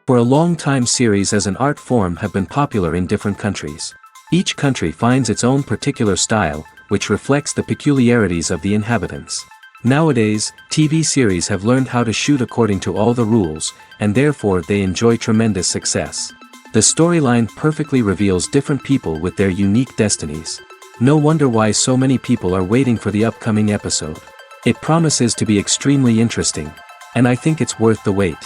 For a long time series as an art form have been popular in different countries. Each country finds its own particular style, which reflects the peculiarities of the inhabitants. Nowadays, TV series have learned how to shoot according to all the rules, and therefore they enjoy tremendous success. The storyline perfectly reveals different people with their unique destinies. No wonder why so many people are waiting for the upcoming episode. It promises to be extremely interesting, and I think it's worth the wait.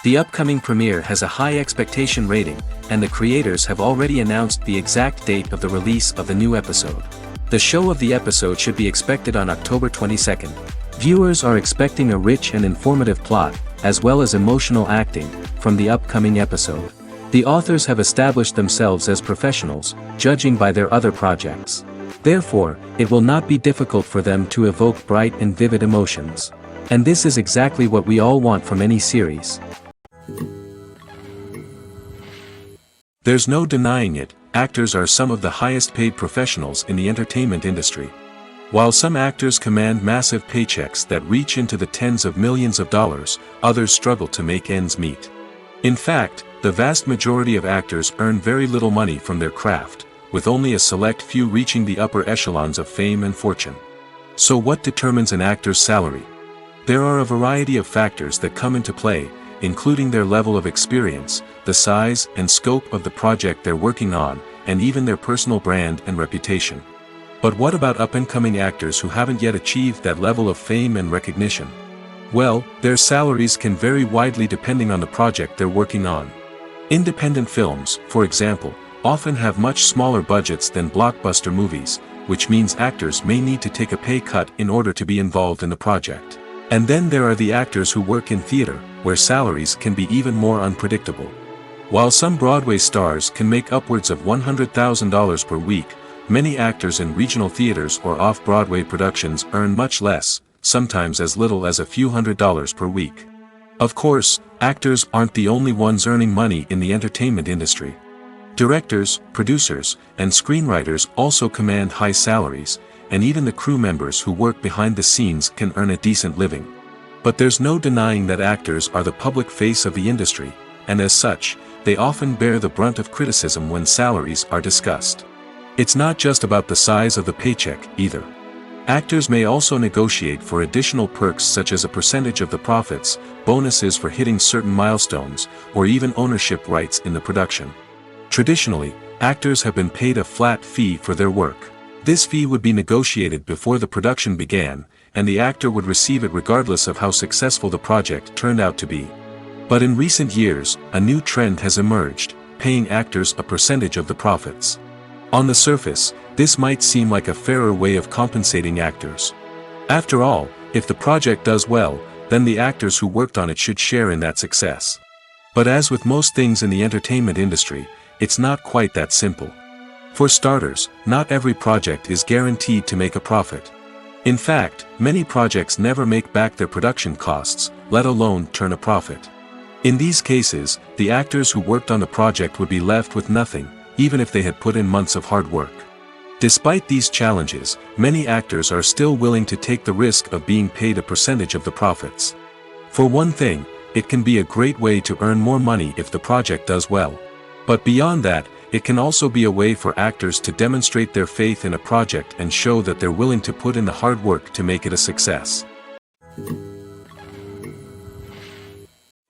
The upcoming premiere has a high expectation rating, and the creators have already announced the exact date of the release of the new episode. The show of the episode should be expected on October 22nd. Viewers are expecting a rich and informative plot, as well as emotional acting, from the upcoming episode. The authors have established themselves as professionals, judging by their other projects. Therefore, it will not be difficult for them to evoke bright and vivid emotions. And this is exactly what we all want from any series. There's no denying it, actors are some of the highest paid professionals in the entertainment industry. While some actors command massive paychecks that reach into the tens of millions of dollars, others struggle to make ends meet. In fact, the vast majority of actors earn very little money from their craft, with only a select few reaching the upper echelons of fame and fortune. So what determines an actor's salary? There are a variety of factors that come into play, including their level of experience, the size and scope of the project they're working on, and even their personal brand and reputation. But what about up-and-coming actors who haven't yet achieved that level of fame and recognition? Well, their salaries can vary widely depending on the project they're working on. Independent films, for example, often have much smaller budgets than blockbuster movies, which means actors may need to take a pay cut in order to be involved in the project. And then there are the actors who work in theater, where salaries can be even more unpredictable. While some Broadway stars can make upwards of $100,000 per week, many actors in regional theaters or off-Broadway productions earn much less, sometimes as little as a few $100s per week. Of course, actors aren't the only ones earning money in the entertainment industry. Directors, producers, and screenwriters also command high salaries, and even the crew members who work behind the scenes can earn a decent living. But there's no denying that actors are the public face of the industry, and as such, they often bear the brunt of criticism when salaries are discussed. It's not just about the size of the paycheck, either. Actors may also negotiate for additional perks such as a percentage of the profits, bonuses for hitting certain milestones, or even ownership rights in the production. Traditionally, actors have been paid a flat fee for their work. This fee would be negotiated before the production began, and the actor would receive it regardless of how successful the project turned out to be. But in recent years, a new trend has emerged, paying actors a percentage of the profits. On the surface, this might seem like a fairer way of compensating actors. After all, if the project does well, then the actors who worked on it should share in that success. But as with most things in the entertainment industry, it's not quite that simple. For starters, not every project is guaranteed to make a profit. In fact, many projects never make back their production costs, let alone turn a profit. In these cases, the actors who worked on the project would be left with nothing, even if they had put in months of hard work. Despite these challenges, many actors are still willing to take the risk of being paid a percentage of the profits. For one thing, it can be a great way to earn more money if the project does well. But beyond that, it can also be a way for actors to demonstrate their faith in a project and show that they're willing to put in the hard work to make it a success.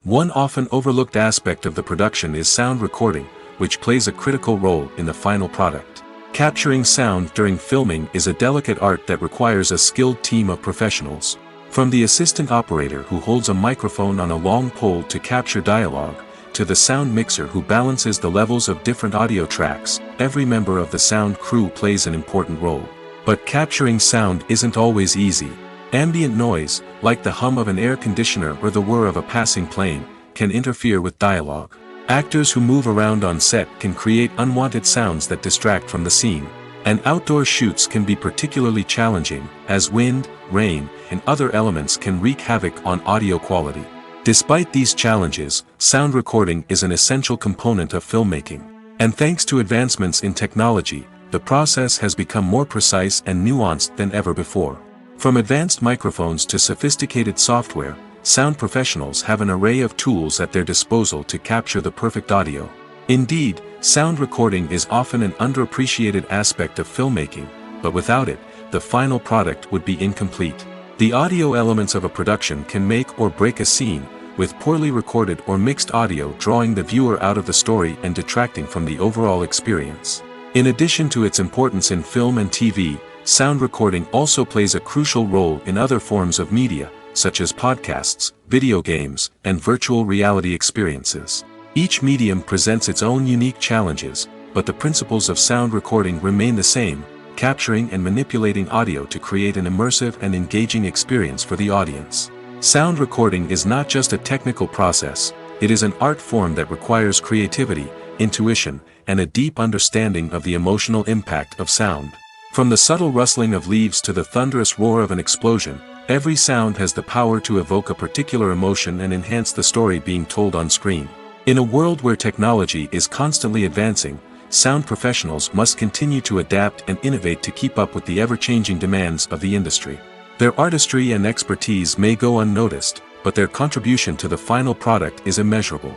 One often overlooked aspect of the production is sound recording, which plays a critical role in the final product. Capturing sound during filming is a delicate art that requires a skilled team of professionals. From the assistant operator who holds a microphone on a long pole to capture dialogue, to the sound mixer who balances the levels of different audio tracks, every member of the sound crew plays an important role. But capturing sound isn't always easy. Ambient noise, like the hum of an air conditioner or the whir of a passing plane, can interfere with dialogue. Actors who move around on set can create unwanted sounds that distract from the scene. And outdoor shoots can be particularly challenging, as wind, rain, and other elements can wreak havoc on audio quality. Despite these challenges, sound recording is an essential component of filmmaking. And thanks to advancements in technology, the process has become more precise and nuanced than ever before. From advanced microphones to sophisticated software, sound professionals have an array of tools at their disposal to capture the perfect audio. Indeed, sound recording is often an underappreciated aspect of filmmaking, but without it, the final product would be incomplete. The audio elements of a production can make or break a scene, with poorly recorded or mixed audio drawing the viewer out of the story and detracting from the overall experience. In addition to its importance in film and TV, sound recording also plays a crucial role in other forms of media, such as podcasts, video games, and virtual reality experiences. Each medium presents its own unique challenges, but the principles of sound recording remain the same, capturing and manipulating audio to create an immersive and engaging experience for the audience. Sound recording is not just a technical process, it is an art form that requires creativity, intuition, and a deep understanding of the emotional impact of sound. From the subtle rustling of leaves to the thunderous roar of an explosion, every sound has the power to evoke a particular emotion and enhance the story being told on screen. In a world where technology is constantly advancing, sound professionals must continue to adapt and innovate to keep up with the ever-changing demands of the industry. Their artistry and expertise may go unnoticed, but their contribution to the final product is immeasurable.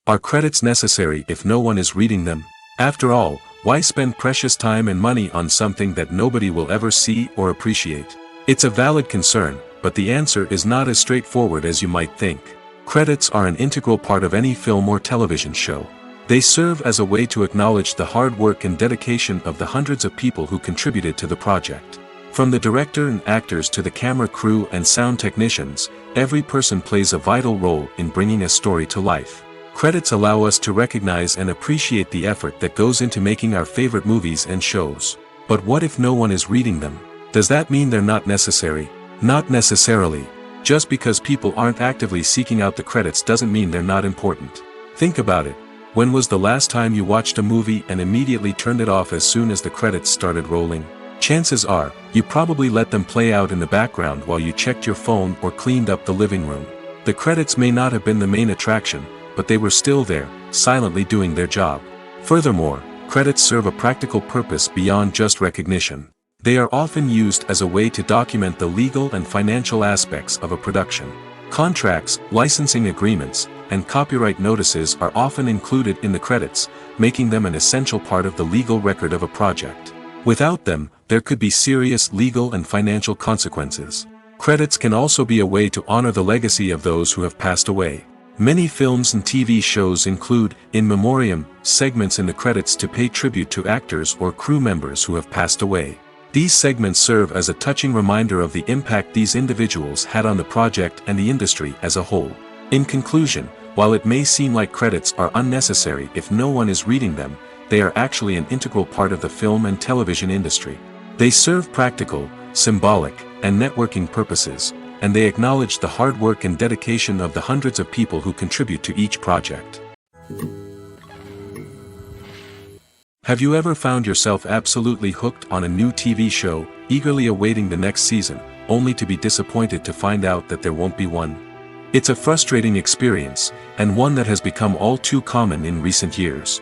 Are credits necessary if no one is reading them? After all, why spend precious time and money on something that nobody will ever see or appreciate? It's a valid concern, but the answer is not as straightforward as you might think. Credits are an integral part of any film or television show. They serve as a way to acknowledge the hard work and dedication of the hundreds of people who contributed to the project. From the director and actors to the camera crew and sound technicians, every person plays a vital role in bringing a story to life. Credits allow us to recognize and appreciate the effort that goes into making our favorite movies and shows. But what if no one is reading them? Does that mean they're not necessary? Not necessarily. Just because people aren't actively seeking out the credits doesn't mean they're not important. Think about it. When was the last time you watched a movie and immediately turned it off as soon as the credits started rolling? Chances are, you probably let them play out in the background while you checked your phone or cleaned up the living room. The credits may not have been the main attraction, but they were still there, silently doing their job. Furthermore, credits serve a practical purpose beyond just recognition. They are often used as a way to document the legal and financial aspects of a production. Contracts, licensing agreements, and copyright notices are often included in the credits, making them an essential part of the legal record of a project. Without them, there could be serious legal and financial consequences. Credits can also be a way to honor the legacy of those who have passed away. Many films and TV shows include, in memoriam, segments in the credits to pay tribute to actors or crew members who have passed away. These segments serve as a touching reminder of the impact these individuals had on the project and the industry as a whole. In conclusion, while it may seem like credits are unnecessary if no one is reading them, they are actually an integral part of the film and television industry. They serve practical, symbolic, and networking purposes, and they acknowledge the hard work and dedication of the hundreds of people who contribute to each project. Have you ever found yourself absolutely hooked on a new TV show, eagerly awaiting the next season, only to be disappointed to find out that there won't be one? It's a frustrating experience, and one that has become all too common in recent years.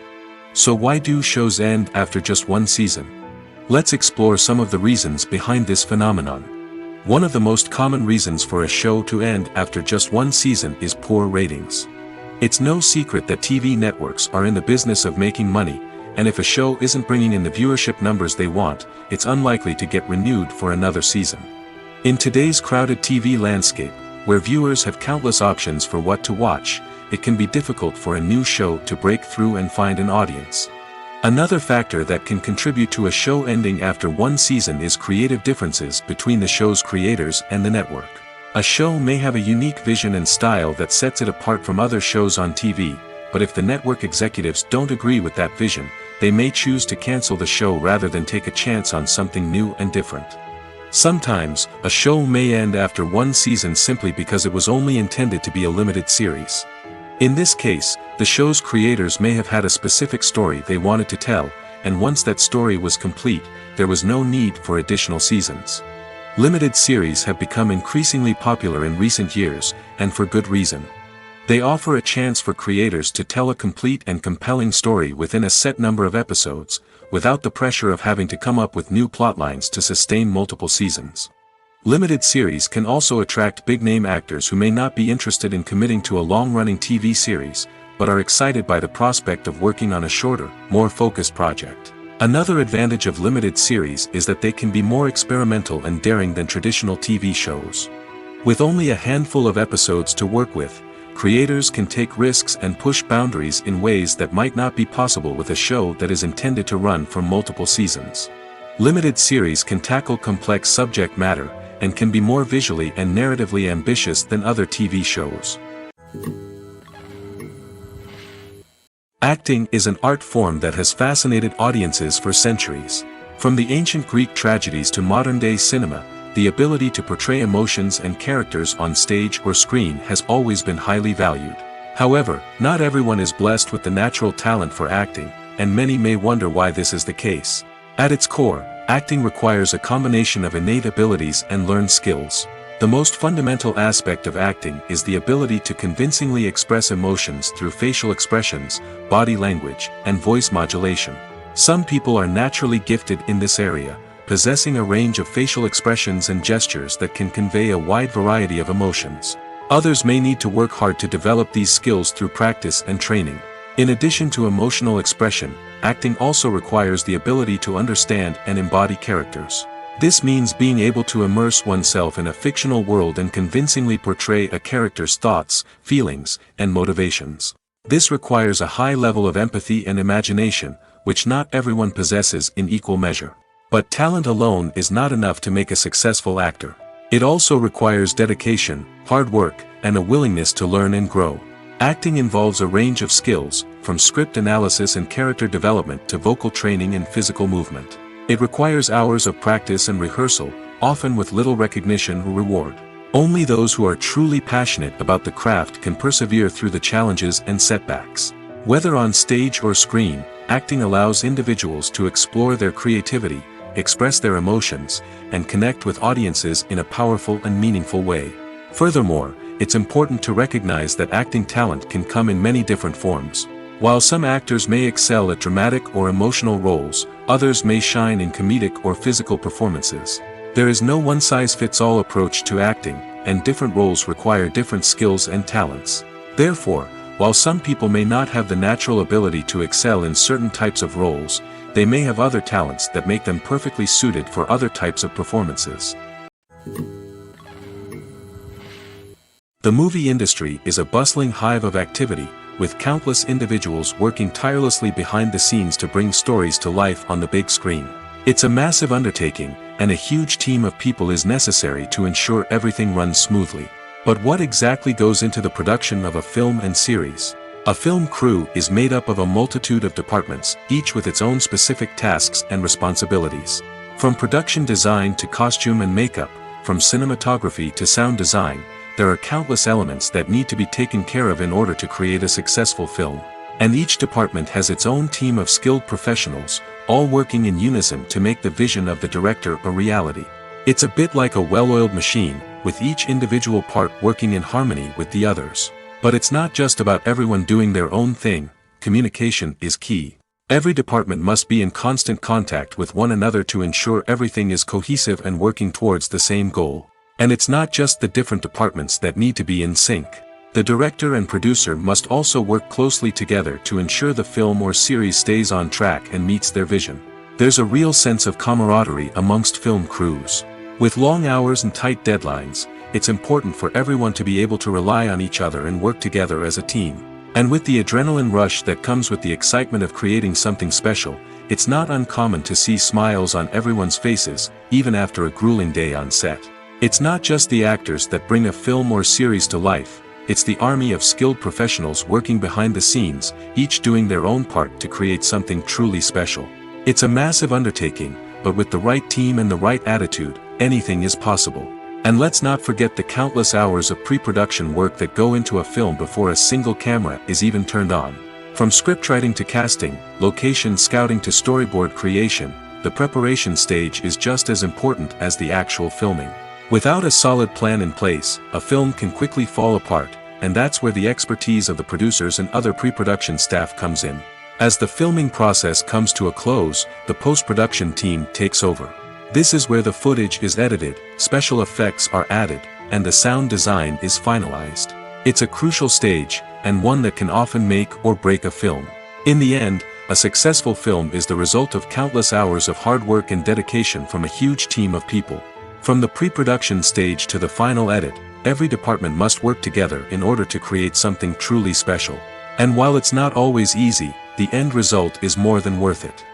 So why do shows end after just one season? Let's explore some of the reasons behind this phenomenon. One of the most common reasons for a show to end after just one season is poor ratings. It's no secret that TV networks are in the business of making money, and if a show isn't bringing in the viewership numbers they want, it's unlikely to get renewed for another season. In today's crowded TV landscape, where viewers have countless options for what to watch, it can be difficult for a new show to break through and find an audience. Another factor that can contribute to a show ending after one season is creative differences between the show's creators and the network. A show may have a unique vision and style that sets it apart from other shows on TV, but if the network executives don't agree with that vision, they may choose to cancel the show rather than take a chance on something new and different. Sometimes, a show may end after one season simply because it was only intended to be a limited series. In this case, the show's creators may have had a specific story they wanted to tell, and once that story was complete, there was no need for additional seasons. Limited series have become increasingly popular in recent years, and for good reason. They offer a chance for creators to tell a complete and compelling story within a set number of episodes, without the pressure of having to come up with new plotlines to sustain multiple seasons. Limited series can also attract big-name actors who may not be interested in committing to a long-running TV series, but are excited by the prospect of working on a shorter, more focused project. Another advantage of limited series is that they can be more experimental and daring than traditional TV shows. With only a handful of episodes to work with, creators can take risks and push boundaries in ways that might not be possible with a show that is intended to run for multiple seasons. Limited series can tackle complex subject matter, and can be more visually and narratively ambitious than other TV shows. Acting is an art form that has fascinated audiences for centuries. From the ancient Greek tragedies to modern-day cinema, the ability to portray emotions and characters on stage or screen has always been highly valued. However, not everyone is blessed with the natural talent for acting, and many may wonder why this is the case. At its core, acting requires a combination of innate abilities and learned skills. The most fundamental aspect of acting is the ability to convincingly express emotions through facial expressions, body language, and voice modulation. Some people are naturally gifted in this area, possessing a range of facial expressions and gestures that can convey a wide variety of emotions. Others may need to work hard to develop these skills through practice and training. In addition to emotional expression, acting also requires the ability to understand and embody characters. This means being able to immerse oneself in a fictional world and convincingly portray a character's thoughts, feelings, and motivations. This requires a high level of empathy and imagination, which not everyone possesses in equal measure. But talent alone is not enough to make a successful actor. It also requires dedication, hard work, and a willingness to learn and grow. Acting involves a range of skills, from script analysis and character development to vocal training and physical movement. It requires hours of practice and rehearsal, often with little recognition or reward. Only those who are truly passionate about the craft can persevere through the challenges and setbacks. Whether on stage or screen, acting allows individuals to explore their creativity, express their emotions, and connect with audiences in a powerful and meaningful way. Furthermore, it's important to recognize that acting talent can come in many different forms. While some actors may excel at dramatic or emotional roles, others may shine in comedic or physical performances. There is no one-size-fits-all approach to acting, and different roles require different skills and talents. Therefore, while some people may not have the natural ability to excel in certain types of roles, they may have other talents that make them perfectly suited for other types of performances. The movie industry is a bustling hive of activity, with countless individuals working tirelessly behind the scenes to bring stories to life on the big screen. It's a massive undertaking, and a huge team of people is necessary to ensure everything runs smoothly. But what exactly goes into the production of a film and series? A film crew is made up of a multitude of departments, each with its own specific tasks and responsibilities. From production design to costume and makeup, from cinematography to sound design, there are countless elements that need to be taken care of in order to create a successful film. And each department has its own team of skilled professionals, all working in unison to make the vision of the director a reality. It's a bit like a well-oiled machine, with each individual part working in harmony with the others. But it's not just about everyone doing their own thing. Communication is key. Every department must be in constant contact with one another to ensure everything is cohesive and working towards the same goal. And it's not just the different departments that need to be in sync. The director and producer must also work closely together to ensure the film or series stays on track and meets their vision. There's a real sense of camaraderie amongst film crews. With long hours and tight deadlines, it's important for everyone to be able to rely on each other and work together as a team. And with the adrenaline rush that comes with the excitement of creating something special, it's not uncommon to see smiles on everyone's faces, even after a grueling day on set. It's not just the actors that bring a film or series to life, it's the army of skilled professionals working behind the scenes, each doing their own part to create something truly special. It's a massive undertaking, but with the right team and the right attitude, anything is possible. And let's not forget the countless hours of pre-production work that go into a film before a single camera is even turned on. From scriptwriting to casting, location scouting to storyboard creation, the preparation stage is just as important as the actual filming. Without a solid plan in place, a film can quickly fall apart, and that's where the expertise of the producers and other pre-production staff comes in. As the filming process comes to a close, the post-production team takes over. This is where the footage is edited, special effects are added, and the sound design is finalized. It's a crucial stage, and one that can often make or break a film. In the end, a successful film is the result of countless hours of hard work and dedication from a huge team of people. From the pre-production stage to the final edit, every department must work together in order to create something truly special. And while it's not always easy, the end result is more than worth it.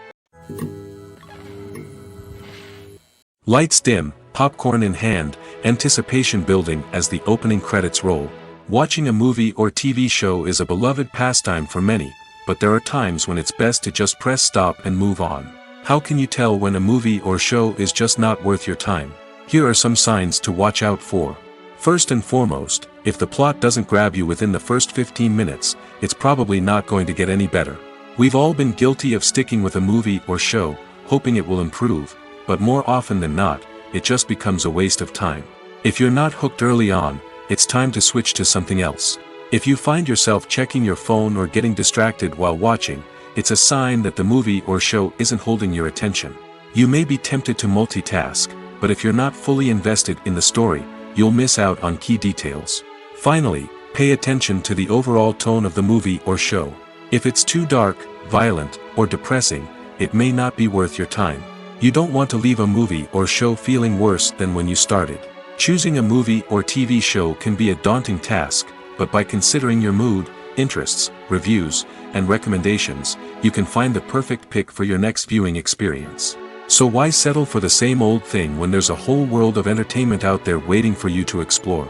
Lights dim, popcorn in hand, anticipation building as the opening credits roll. Watching a movie or TV show is a beloved pastime for many, but there are times when it's best to just press stop and move on. How can you tell when a movie or show is just not worth your time? Here are some signs to watch out for. First and foremost, if the plot doesn't grab you within the first 15 minutes, it's probably not going to get any better. We've all been guilty of sticking with a movie or show, hoping it will improve, but more often than not, it just becomes a waste of time. If you're not hooked early on, it's time to switch to something else. If you find yourself checking your phone or getting distracted while watching, it's a sign that the movie or show isn't holding your attention. You may be tempted to multitask, but if you're not fully invested in the story, you'll miss out on key details. Finally, pay attention to the overall tone of the movie or show. If it's too dark, violent, or depressing, it may not be worth your time. You don't want to leave a movie or show feeling worse than when you started. Choosing a movie or TV show can be a daunting task, but by considering your mood, interests, reviews, and recommendations, you can find the perfect pick for your next viewing experience. So why settle for the same old thing when there's a whole world of entertainment out there waiting for you to explore?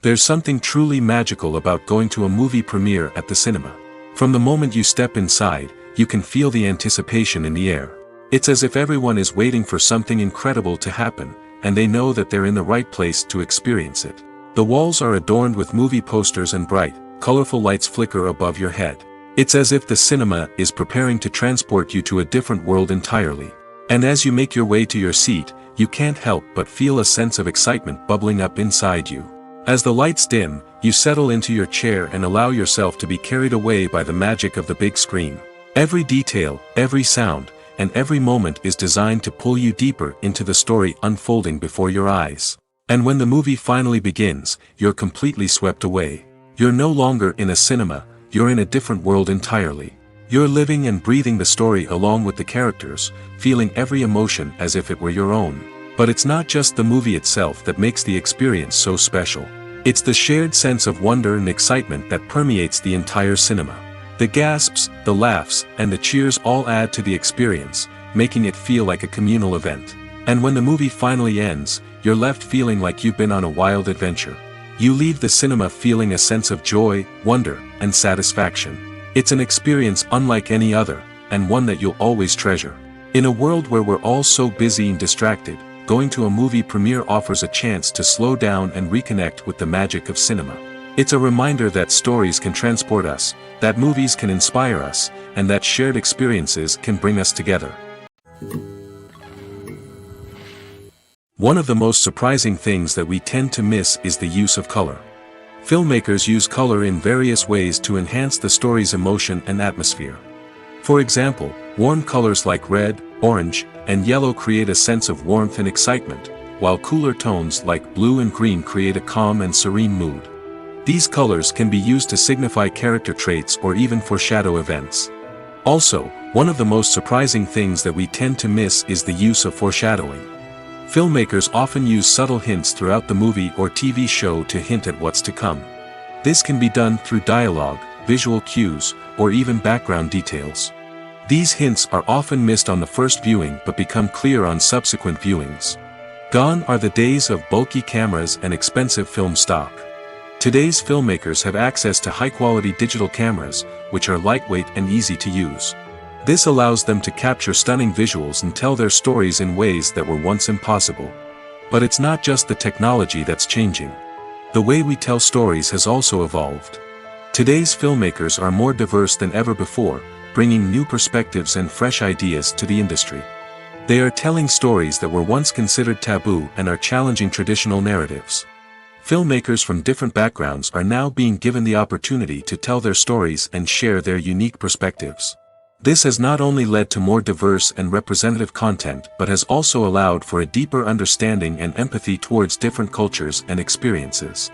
There's something truly magical about going to a movie premiere at the cinema. From the moment you step inside, you can feel the anticipation in the air. It's as if everyone is waiting for something incredible to happen, and they know that they're in the right place to experience it. The walls are adorned with movie posters and bright, colorful lights flicker above your head. It's as if the cinema is preparing to transport you to a different world entirely. And as you make your way to your seat, you can't help but feel a sense of excitement bubbling up inside you. As the lights dim, you settle into your chair and allow yourself to be carried away by the magic of the big screen. Every detail, every sound, and every moment is designed to pull you deeper into the story unfolding before your eyes. And when the movie finally begins, you're completely swept away. You're no longer in a cinema, you're in a different world entirely. You're living and breathing the story along with the characters, feeling every emotion as if it were your own. But it's not just the movie itself that makes the experience so special. It's the shared sense of wonder and excitement that permeates the entire cinema. The gasps, the laughs, and the cheers all add to the experience, making it feel like a communal event. And when the movie finally ends, you're left feeling like you've been on a wild adventure. You leave the cinema feeling a sense of joy, wonder, and satisfaction. It's an experience unlike any other, and one that you'll always treasure. In a world where we're all so busy and distracted, going to a movie premiere offers a chance to slow down and reconnect with the magic of cinema. It's a reminder that stories can transport us, that movies can inspire us, and that shared experiences can bring us together. One of the most surprising things that we tend to miss is the use of color. Filmmakers use color in various ways to enhance the story's emotion and atmosphere. For example, warm colors like red, orange, and yellow create a sense of warmth and excitement, while cooler tones like blue and green create a calm and serene mood. These colors can be used to signify character traits or even foreshadow events. Also, one of the most surprising things that we tend to miss is the use of foreshadowing. Filmmakers often use subtle hints throughout the movie or TV show to hint at what's to come. This can be done through dialogue, visual cues, or even background details. These hints are often missed on the first viewing but become clear on subsequent viewings. Gone are the days of bulky cameras and expensive film stock. Today's filmmakers have access to high-quality digital cameras, which are lightweight and easy to use. This allows them to capture stunning visuals and tell their stories in ways that were once impossible. But it's not just the technology that's changing. The way we tell stories has also evolved. Today's filmmakers are more diverse than ever before, bringing new perspectives and fresh ideas to the industry. They are telling stories that were once considered taboo and are challenging traditional narratives. Filmmakers from different backgrounds are now being given the opportunity to tell their stories and share their unique perspectives. This has not only led to more diverse and representative content but has also allowed for a deeper understanding and empathy towards different cultures and experiences.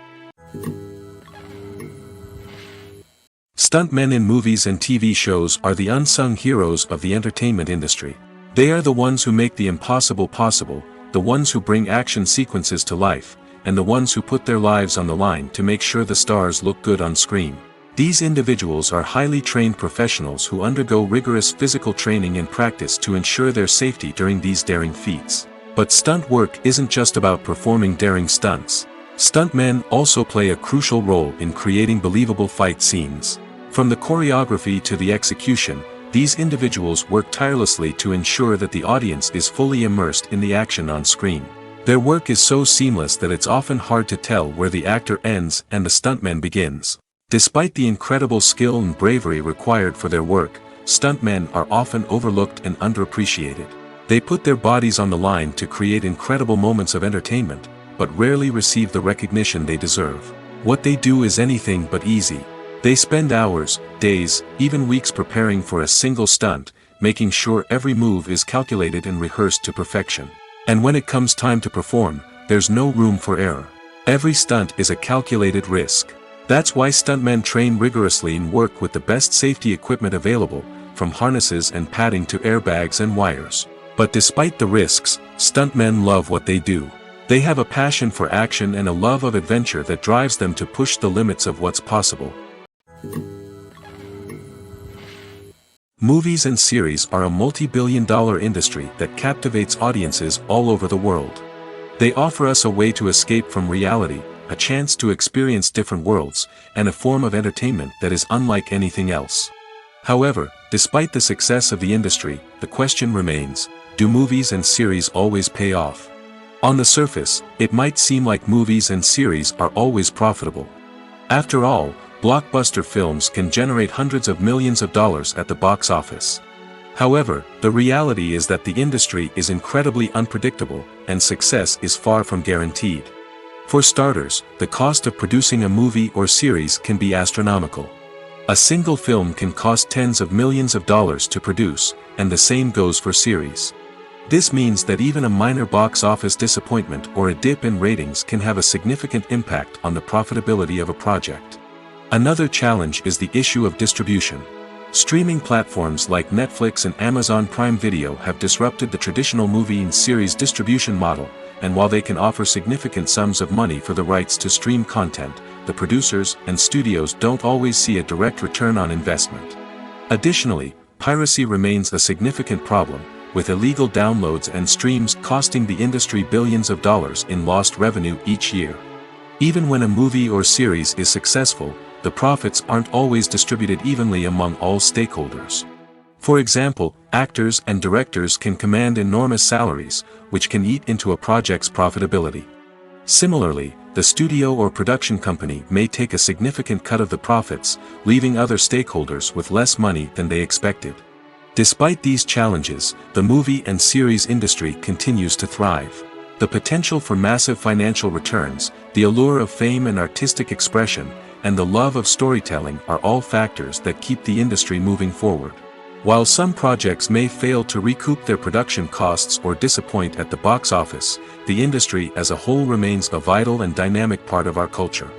Stuntmen in movies and TV shows are the unsung heroes of the entertainment industry. They are the ones who make the impossible possible, the ones who bring action sequences to life, and the ones who put their lives on the line to make sure the stars look good on screen. These individuals are highly trained professionals who undergo rigorous physical training and practice to ensure their safety during these daring feats. But stunt work isn't just about performing daring stunts. Stuntmen also play a crucial role in creating believable fight scenes. From the choreography to the execution, these individuals work tirelessly to ensure that the audience is fully immersed in the action on screen. Their work is so seamless that it's often hard to tell where the actor ends and the stuntman begins. Despite the incredible skill and bravery required for their work, stuntmen are often overlooked and underappreciated. They put their bodies on the line to create incredible moments of entertainment, but rarely receive the recognition they deserve. What they do is anything but easy. They spend hours, days, even weeks preparing for a single stunt, making sure every move is calculated and rehearsed to perfection. And when it comes time to perform, there's no room for error. Every stunt is a calculated risk. That's why stuntmen train rigorously and work with the best safety equipment available, from harnesses and padding to airbags and wires. But despite the risks, stuntmen love what they do. They have a passion for action and a love of adventure that drives them to push the limits of what's possible. Movies and series are a multi-billion-dollar industry that captivates audiences all over the world. They offer us a way to escape from reality, a chance to experience different worlds, and a form of entertainment that is unlike anything else. However, despite the success of the industry, the question remains, do movies and series always pay off? On the surface, it might seem like movies and series are always profitable. After all, blockbuster films can generate hundreds of millions of dollars at the box office. However, the reality is that the industry is incredibly unpredictable, and success is far from guaranteed. For starters, the cost of producing a movie or series can be astronomical. A single film can cost tens of millions of dollars to produce, and the same goes for series. This means that even a minor box office disappointment or a dip in ratings can have a significant impact on the profitability of a project. Another challenge is the issue of distribution. Streaming platforms like Netflix and Amazon Prime Video have disrupted the traditional movie and series distribution model, and while they can offer significant sums of money for the rights to stream content, the producers and studios don't always see a direct return on investment. Additionally, piracy remains a significant problem, with illegal downloads and streams costing the industry billions of dollars in lost revenue each year. Even when a movie or series is successful, the profits aren't always distributed evenly among all stakeholders. For example, actors and directors can command enormous salaries, which can eat into a project's profitability. Similarly, the studio or production company may take a significant cut of the profits, leaving other stakeholders with less money than they expected. Despite these challenges, the movie and series industry continues to thrive. The potential for massive financial returns, the allure of fame and artistic expression, and the love of storytelling are all factors that keep the industry moving forward. While some projects may fail to recoup their production costs or disappoint at the box office, the industry as a whole remains a vital and dynamic part of our culture.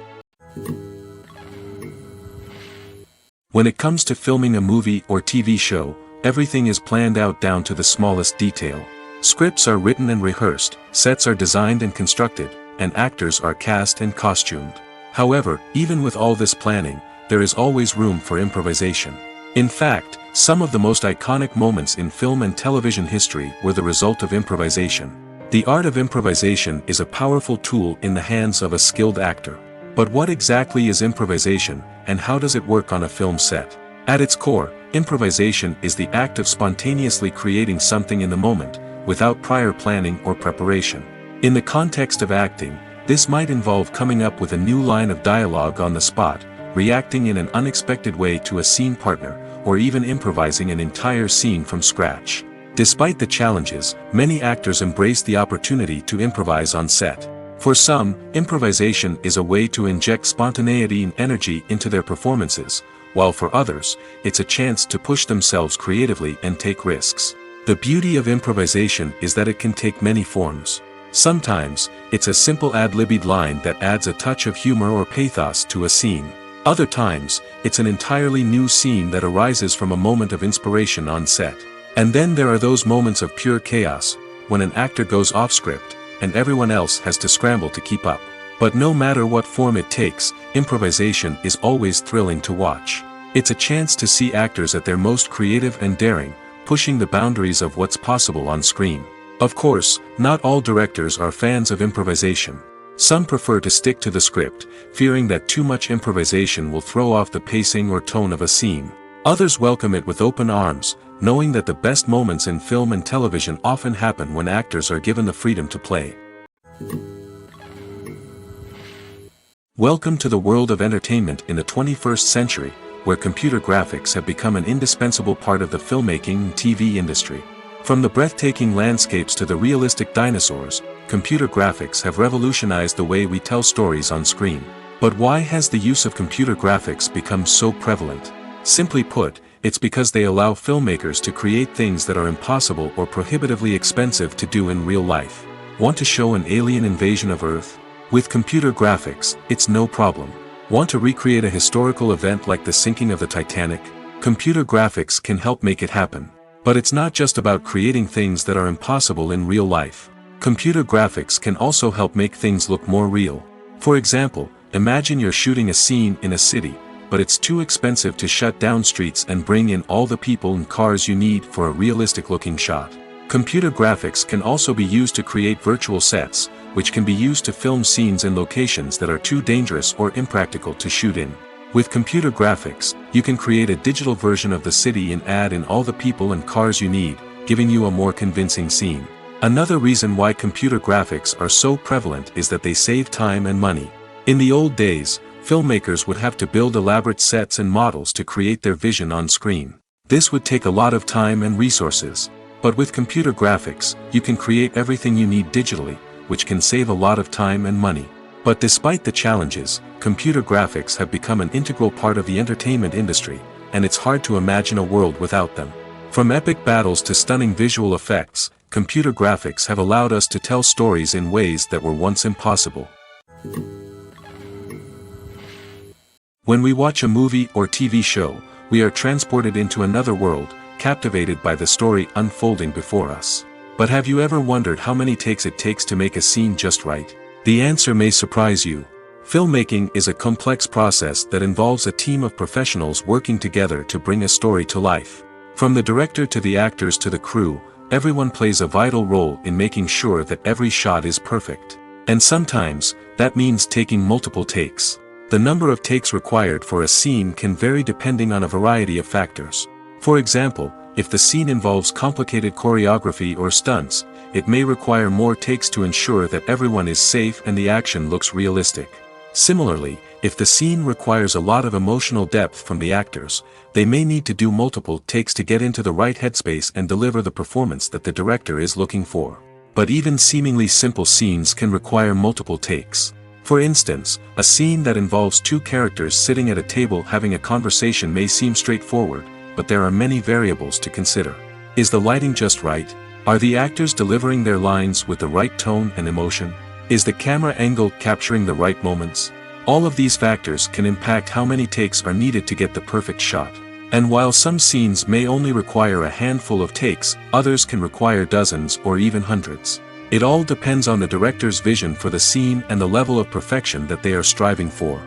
When it comes to filming a movie or TV show, everything is planned out down to the smallest detail. Scripts are written and rehearsed, sets are designed and constructed, and actors are cast and costumed. However, even with all this planning, there is always room for improvisation. In fact, some of the most iconic moments in film and television history were the result of improvisation. The art of improvisation is a powerful tool in the hands of a skilled actor. But what exactly is improvisation, and how does it work on a film set? At its core, improvisation is the act of spontaneously creating something in the moment, without prior planning or preparation. In the context of acting, this might involve coming up with a new line of dialogue on the spot, reacting in an unexpected way to a scene partner, or even improvising an entire scene from scratch. Despite the challenges, many actors embrace the opportunity to improvise on set. For some, improvisation is a way to inject spontaneity and energy into their performances, while for others, it's a chance to push themselves creatively and take risks. The beauty of improvisation is that it can take many forms. Sometimes, it's a simple ad-libbed line that adds a touch of humor or pathos to a scene. Other times, it's an entirely new scene that arises from a moment of inspiration on set. And then there are those moments of pure chaos, when an actor goes off script, and everyone else has to scramble to keep up. But no matter what form it takes, improvisation is always thrilling to watch. It's a chance to see actors at their most creative and daring, pushing the boundaries of what's possible on screen. Of course, not all directors are fans of improvisation. Some prefer to stick to the script, fearing that too much improvisation will throw off the pacing or tone of a scene. Others welcome it with open arms, knowing that the best moments in film and television often happen when actors are given the freedom to play. Welcome to the world of entertainment in the 21st century, where computer graphics have become an indispensable part of the filmmaking and TV industry. From the breathtaking landscapes to the realistic dinosaurs, computer graphics have revolutionized the way we tell stories on screen. But why has the use of computer graphics become so prevalent? Simply put, it's because they allow filmmakers to create things that are impossible or prohibitively expensive to do in real life. Want to show an alien invasion of Earth? With computer graphics, it's no problem. Want to recreate a historical event like the sinking of the Titanic? Computer graphics can help make it happen. But it's not just about creating things that are impossible in real life. Computer graphics can also help make things look more real. For example, imagine you're shooting a scene in a city, but it's too expensive to shut down streets and bring in all the people and cars you need for a realistic-looking shot. Computer graphics can also be used to create virtual sets, which can be used to film scenes in locations that are too dangerous or impractical to shoot in. With computer graphics, you can create a digital version of the city and add in all the people and cars you need, giving you a more convincing scene. Another reason why computer graphics are so prevalent is that they save time and money. In the old days, filmmakers would have to build elaborate sets and models to create their vision on screen. This would take a lot of time and resources. But with computer graphics, you can create everything you need digitally, which can save a lot of time and money. But despite the challenges, computer graphics have become an integral part of the entertainment industry, and it's hard to imagine a world without them. From epic battles to stunning visual effects, computer graphics have allowed us to tell stories in ways that were once impossible. When we watch a movie or TV show, we are transported into another world, captivated by the story unfolding before us. But have you ever wondered how many takes it takes to make a scene just right? The answer may surprise you. Filmmaking is a complex process that involves a team of professionals working together to bring a story to life. From the director to the actors to the crew, everyone plays a vital role in making sure that every shot is perfect. And sometimes, that means taking multiple takes. The number of takes required for a scene can vary depending on a variety of factors. For example, if the scene involves complicated choreography or stunts, it may require more takes to ensure that everyone is safe and the action looks realistic. Similarly, if the scene requires a lot of emotional depth from the actors, they may need to do multiple takes to get into the right headspace and deliver the performance that the director is looking for. But even seemingly simple scenes can require multiple takes. For instance, a scene that involves two characters sitting at a table having a conversation may seem straightforward, but there are many variables to consider. Is the lighting just right? Are the actors delivering their lines with the right tone and emotion? Is the camera angle capturing the right moments? All of these factors can impact how many takes are needed to get the perfect shot. And while some scenes may only require a handful of takes, others can require dozens or even hundreds. It all depends on the director's vision for the scene and the level of perfection that they are striving for.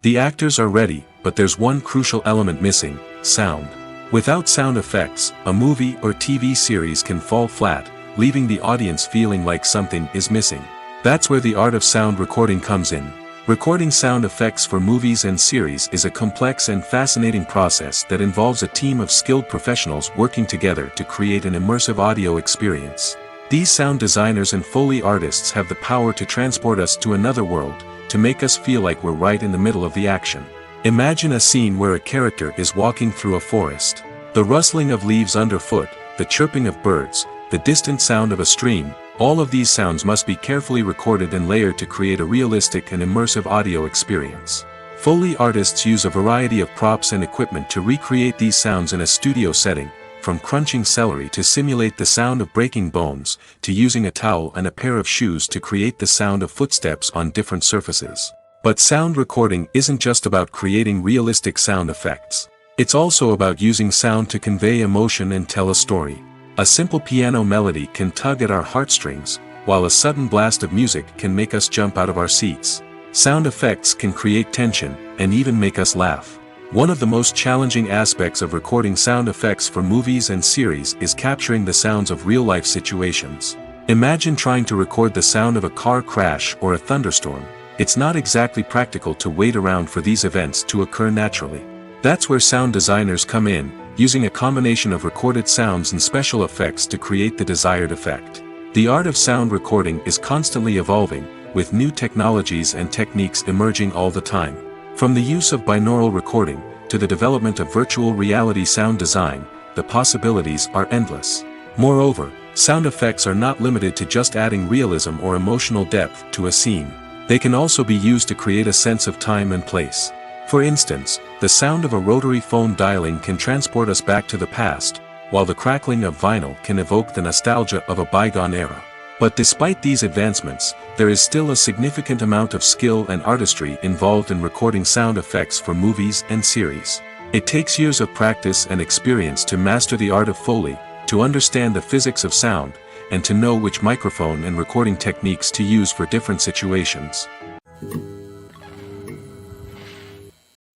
The actors are ready, but there's one crucial element missing: sound. Without sound effects, a movie or TV series can fall flat, leaving the audience feeling like something is missing. That's where the art of sound recording comes in. Recording sound effects for movies and series is a complex and fascinating process that involves a team of skilled professionals working together to create an immersive audio experience. These sound designers and Foley artists have the power to transport us to another world, to make us feel like we're right in the middle of the action. Imagine a scene where a character is walking through a forest. The rustling of leaves underfoot, the chirping of birds, the distant sound of a stream, All of these sounds must be carefully recorded and layered to create a realistic and immersive audio experience. Foley artists use a variety of props and equipment to recreate these sounds in a studio setting, from crunching celery to simulate the sound of breaking bones, to using a towel and a pair of shoes to create the sound of footsteps on different surfaces. But sound recording isn't just about creating realistic sound effects. It's also about using sound to convey emotion and tell a story. A simple piano melody can tug at our heartstrings, while a sudden blast of music can make us jump out of our seats. Sound effects can create tension, and even make us laugh. One of the most challenging aspects of recording sound effects for movies and series is capturing the sounds of real-life situations. Imagine trying to record the sound of a car crash or a thunderstorm. It's not exactly practical to wait around for these events to occur naturally. That's where sound designers come in, using a combination of recorded sounds and special effects to create the desired effect. The art of sound recording is constantly evolving, with new technologies and techniques emerging all the time. From the use of binaural recording, to the development of virtual reality sound design, the possibilities are endless. Moreover, sound effects are not limited to just adding realism or emotional depth to a scene. They can also be used to create a sense of time and place. For instance, the sound of a rotary phone dialing can transport us back to the past, while the crackling of vinyl can evoke the nostalgia of a bygone era. But despite these advancements, there is still a significant amount of skill and artistry involved in recording sound effects for movies and series. It takes years of practice and experience to master the art of Foley, to understand the physics of sound, and to know which microphone and recording techniques to use for different situations.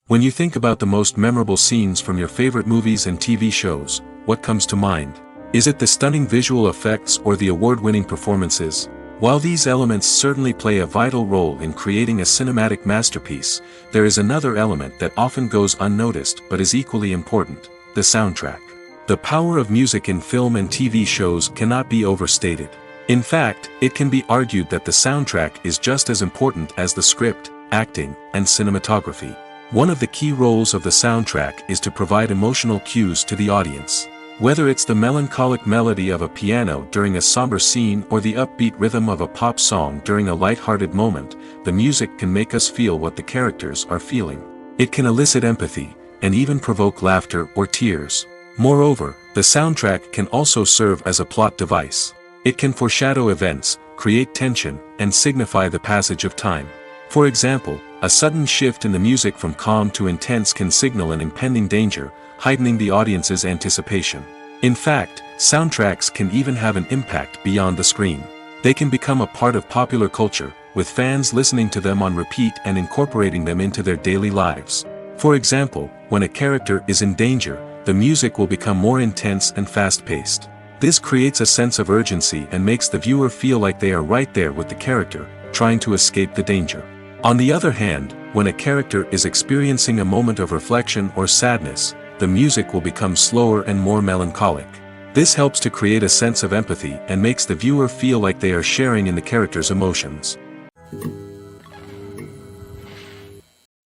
When you think about the most memorable scenes from your favorite movies and TV shows, what comes to mind? Is it the stunning visual effects or the award-winning performances? While these elements certainly play a vital role in creating a cinematic masterpiece, there is another element that often goes unnoticed but is equally important: the soundtrack. The power of music in film and TV shows cannot be overstated. In fact, it can be argued that the soundtrack is just as important as the script, acting, and cinematography. One of the key roles of the soundtrack is to provide emotional cues to the audience. Whether it's the melancholic melody of a piano during a somber scene or the upbeat rhythm of a pop song during a light-hearted moment, the music can make us feel what the characters are feeling. It can elicit empathy, and even provoke laughter or tears. Moreover, the soundtrack can also serve as a plot device. It can foreshadow events, create tension, and signify the passage of time. For example, a sudden shift in the music from calm to intense can signal an impending danger, heightening the audience's anticipation. In fact, soundtracks can even have an impact beyond the screen. They can become a part of popular culture, with fans listening to them on repeat and incorporating them into their daily lives. For example, when a character is in danger, the music will become more intense and fast-paced. This creates a sense of urgency and makes the viewer feel like they are right there with the character, trying to escape the danger. On the other hand, when a character is experiencing a moment of reflection or sadness, the music will become slower and more melancholic. This helps to create a sense of empathy and makes the viewer feel like they are sharing in the character's emotions.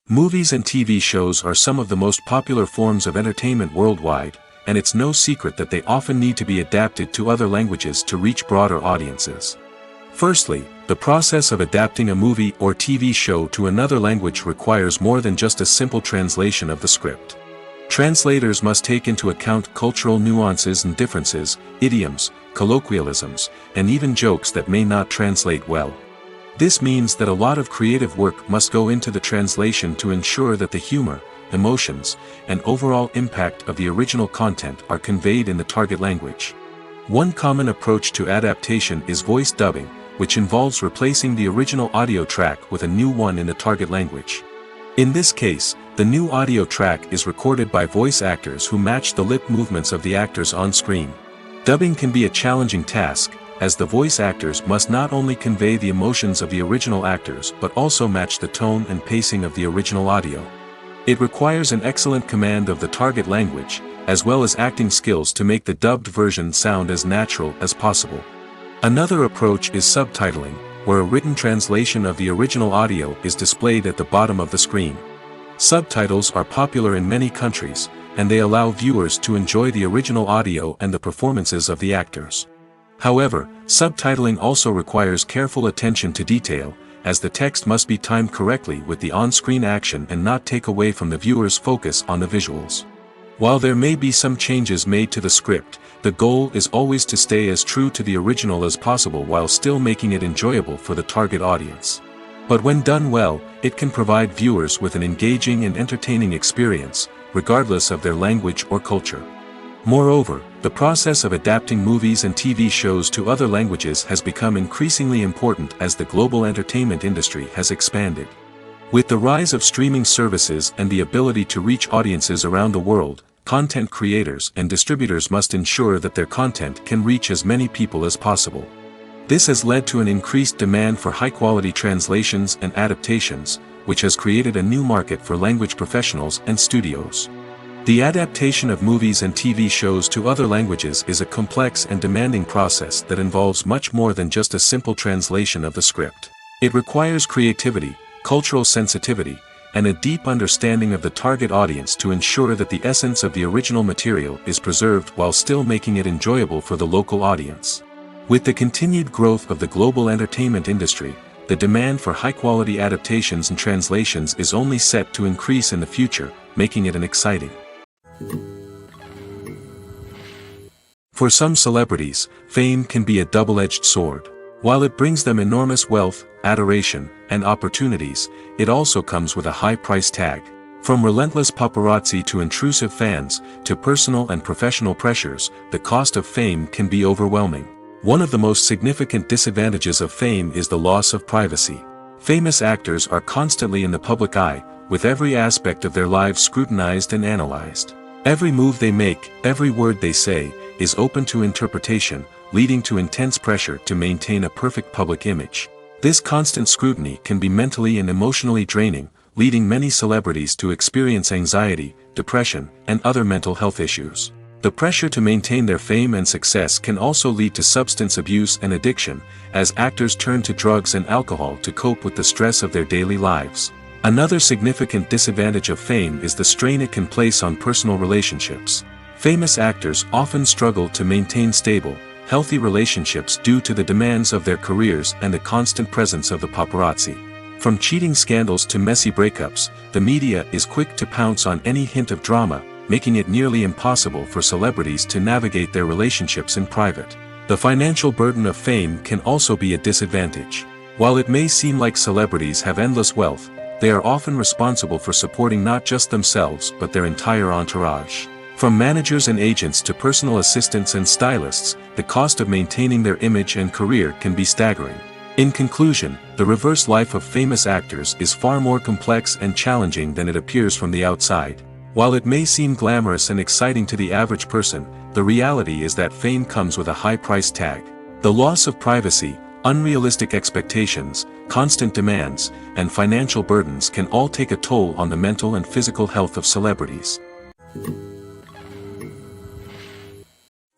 Movies and TV shows are some of the most popular forms of entertainment worldwide, and it's no secret that they often need to be adapted to other languages to reach broader audiences. Firstly, the process of adapting a movie or TV show to another language requires more than just a simple translation of the script. Translators must take into account cultural nuances and differences, idioms, colloquialisms, and even jokes that may not translate well. This means that a lot of creative work must go into the translation to ensure that the humor, emotions, and overall impact of the original content are conveyed in the target language. One common approach to adaptation is voice dubbing, which involves replacing the original audio track with a new one in the target language. In this case, the new audio track is recorded by voice actors who match the lip movements of the actors on screen. Dubbing can be a challenging task, as the voice actors must not only convey the emotions of the original actors but also match the tone and pacing of the original audio. It requires an excellent command of the target language, as well as acting skills to make the dubbed version sound as natural as possible. Another approach is subtitling, where a written translation of the original audio is displayed at the bottom of the screen. Subtitles are popular in many countries, and they allow viewers to enjoy the original audio and the performances of the actors. However, subtitling also requires careful attention to detail, as the text must be timed correctly with the on-screen action and not take away from the viewer's focus on the visuals. While there may be some changes made to the script, the goal is always to stay as true to the original as possible while still making it enjoyable for the target audience. But when done well, it can provide viewers with an engaging and entertaining experience, regardless of their language or culture. Moreover, the process of adapting movies and TV shows to other languages has become increasingly important as the global entertainment industry has expanded. With the rise of streaming services and the ability to reach audiences around the world, content creators and distributors must ensure that their content can reach as many people as possible. This has led to an increased demand for high-quality translations and adaptations, which has created a new market for language professionals and studios. The adaptation of movies and TV shows to other languages is a complex and demanding process that involves much more than just a simple translation of the script. It requires creativity, cultural sensitivity, and a deep understanding of the target audience to ensure that the essence of the original material is preserved while still making it enjoyable for the local audience. With the continued growth of the global entertainment industry, the demand for high-quality adaptations and translations is only set to increase in the future, making it an exciting. For some celebrities, fame can be a double-edged sword. While it brings them enormous wealth, adoration, and opportunities, it also comes with a high price tag. From relentless paparazzi to intrusive fans, to personal and professional pressures, the cost of fame can be overwhelming. One of the most significant disadvantages of fame is the loss of privacy. Famous actors are constantly in the public eye, with every aspect of their lives scrutinized and analyzed. Every move they make, every word they say, is open to interpretation, leading to intense pressure to maintain a perfect public image. This constant scrutiny can be mentally and emotionally draining, leading many celebrities to experience anxiety, depression, and other mental health issues. The pressure to maintain their fame and success can also lead to substance abuse and addiction, as actors turn to drugs and alcohol to cope with the stress of their daily lives. Another significant disadvantage of fame is the strain it can place on personal relationships. Famous actors often struggle to maintain stable, healthy relationships due to the demands of their careers and the constant presence of the paparazzi. From cheating scandals to messy breakups, the media is quick to pounce on any hint of drama, making it nearly impossible for celebrities to navigate their relationships in private. The financial burden of fame can also be a disadvantage. While it may seem like celebrities have endless wealth, they are often responsible for supporting not just themselves but their entire entourage. From managers and agents to personal assistants and stylists, the cost of maintaining their image and career can be staggering. In conclusion, the reverse life of famous actors is far more complex and challenging than it appears from the outside. While it may seem glamorous and exciting to the average person, the reality is that fame comes with a high price tag. The loss of privacy, unrealistic expectations, constant demands, and financial burdens can all take a toll on the mental and physical health of celebrities.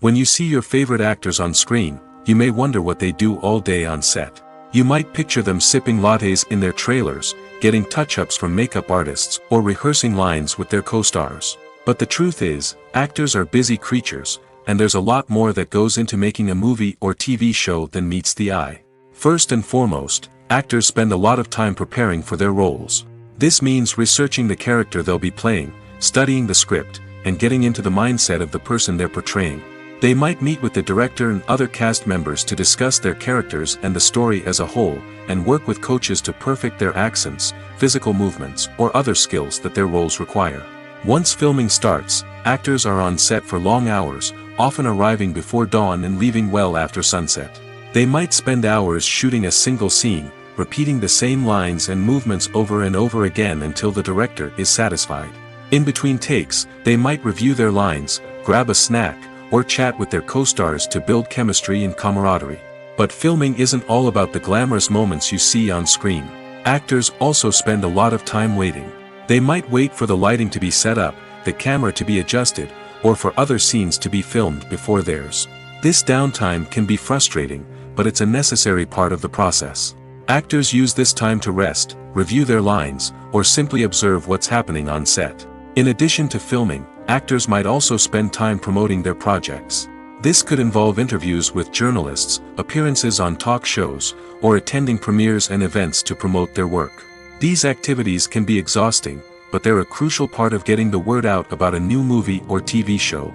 When you see your favorite actors on screen, you may wonder what they do all day on set. You might picture them sipping lattes in their trailers, getting touch-ups from makeup artists, or rehearsing lines with their co-stars. But the truth is, actors are busy creatures, and there's a lot more that goes into making a movie or TV show than meets the eye. First and foremost, actors spend a lot of time preparing for their roles. This means researching the character they'll be playing, studying the script, and getting into the mindset of the person they're portraying. They might meet with the director and other cast members to discuss their characters and the story as a whole, and work with coaches to perfect their accents, physical movements, or other skills that their roles require. Once filming starts, actors are on set for long hours, often arriving before dawn and leaving well after sunset. They might spend hours shooting a single scene, repeating the same lines and movements over and over again until the director is satisfied. In between takes, they might review their lines, grab a snack, or chat with their co-stars to build chemistry and camaraderie. But filming isn't all about the glamorous moments you see on screen. Actors also spend a lot of time waiting. They might wait for the lighting to be set up, the camera to be adjusted, or for other scenes to be filmed before theirs. This downtime can be frustrating, but it's a necessary part of the process. Actors use this time to rest, review their lines, or simply observe what's happening on set. In addition to filming, actors might also spend time promoting their projects. This could involve interviews with journalists, appearances on talk shows, or attending premieres and events to promote their work. These activities can be exhausting, but they're a crucial part of getting the word out about a new movie or TV show.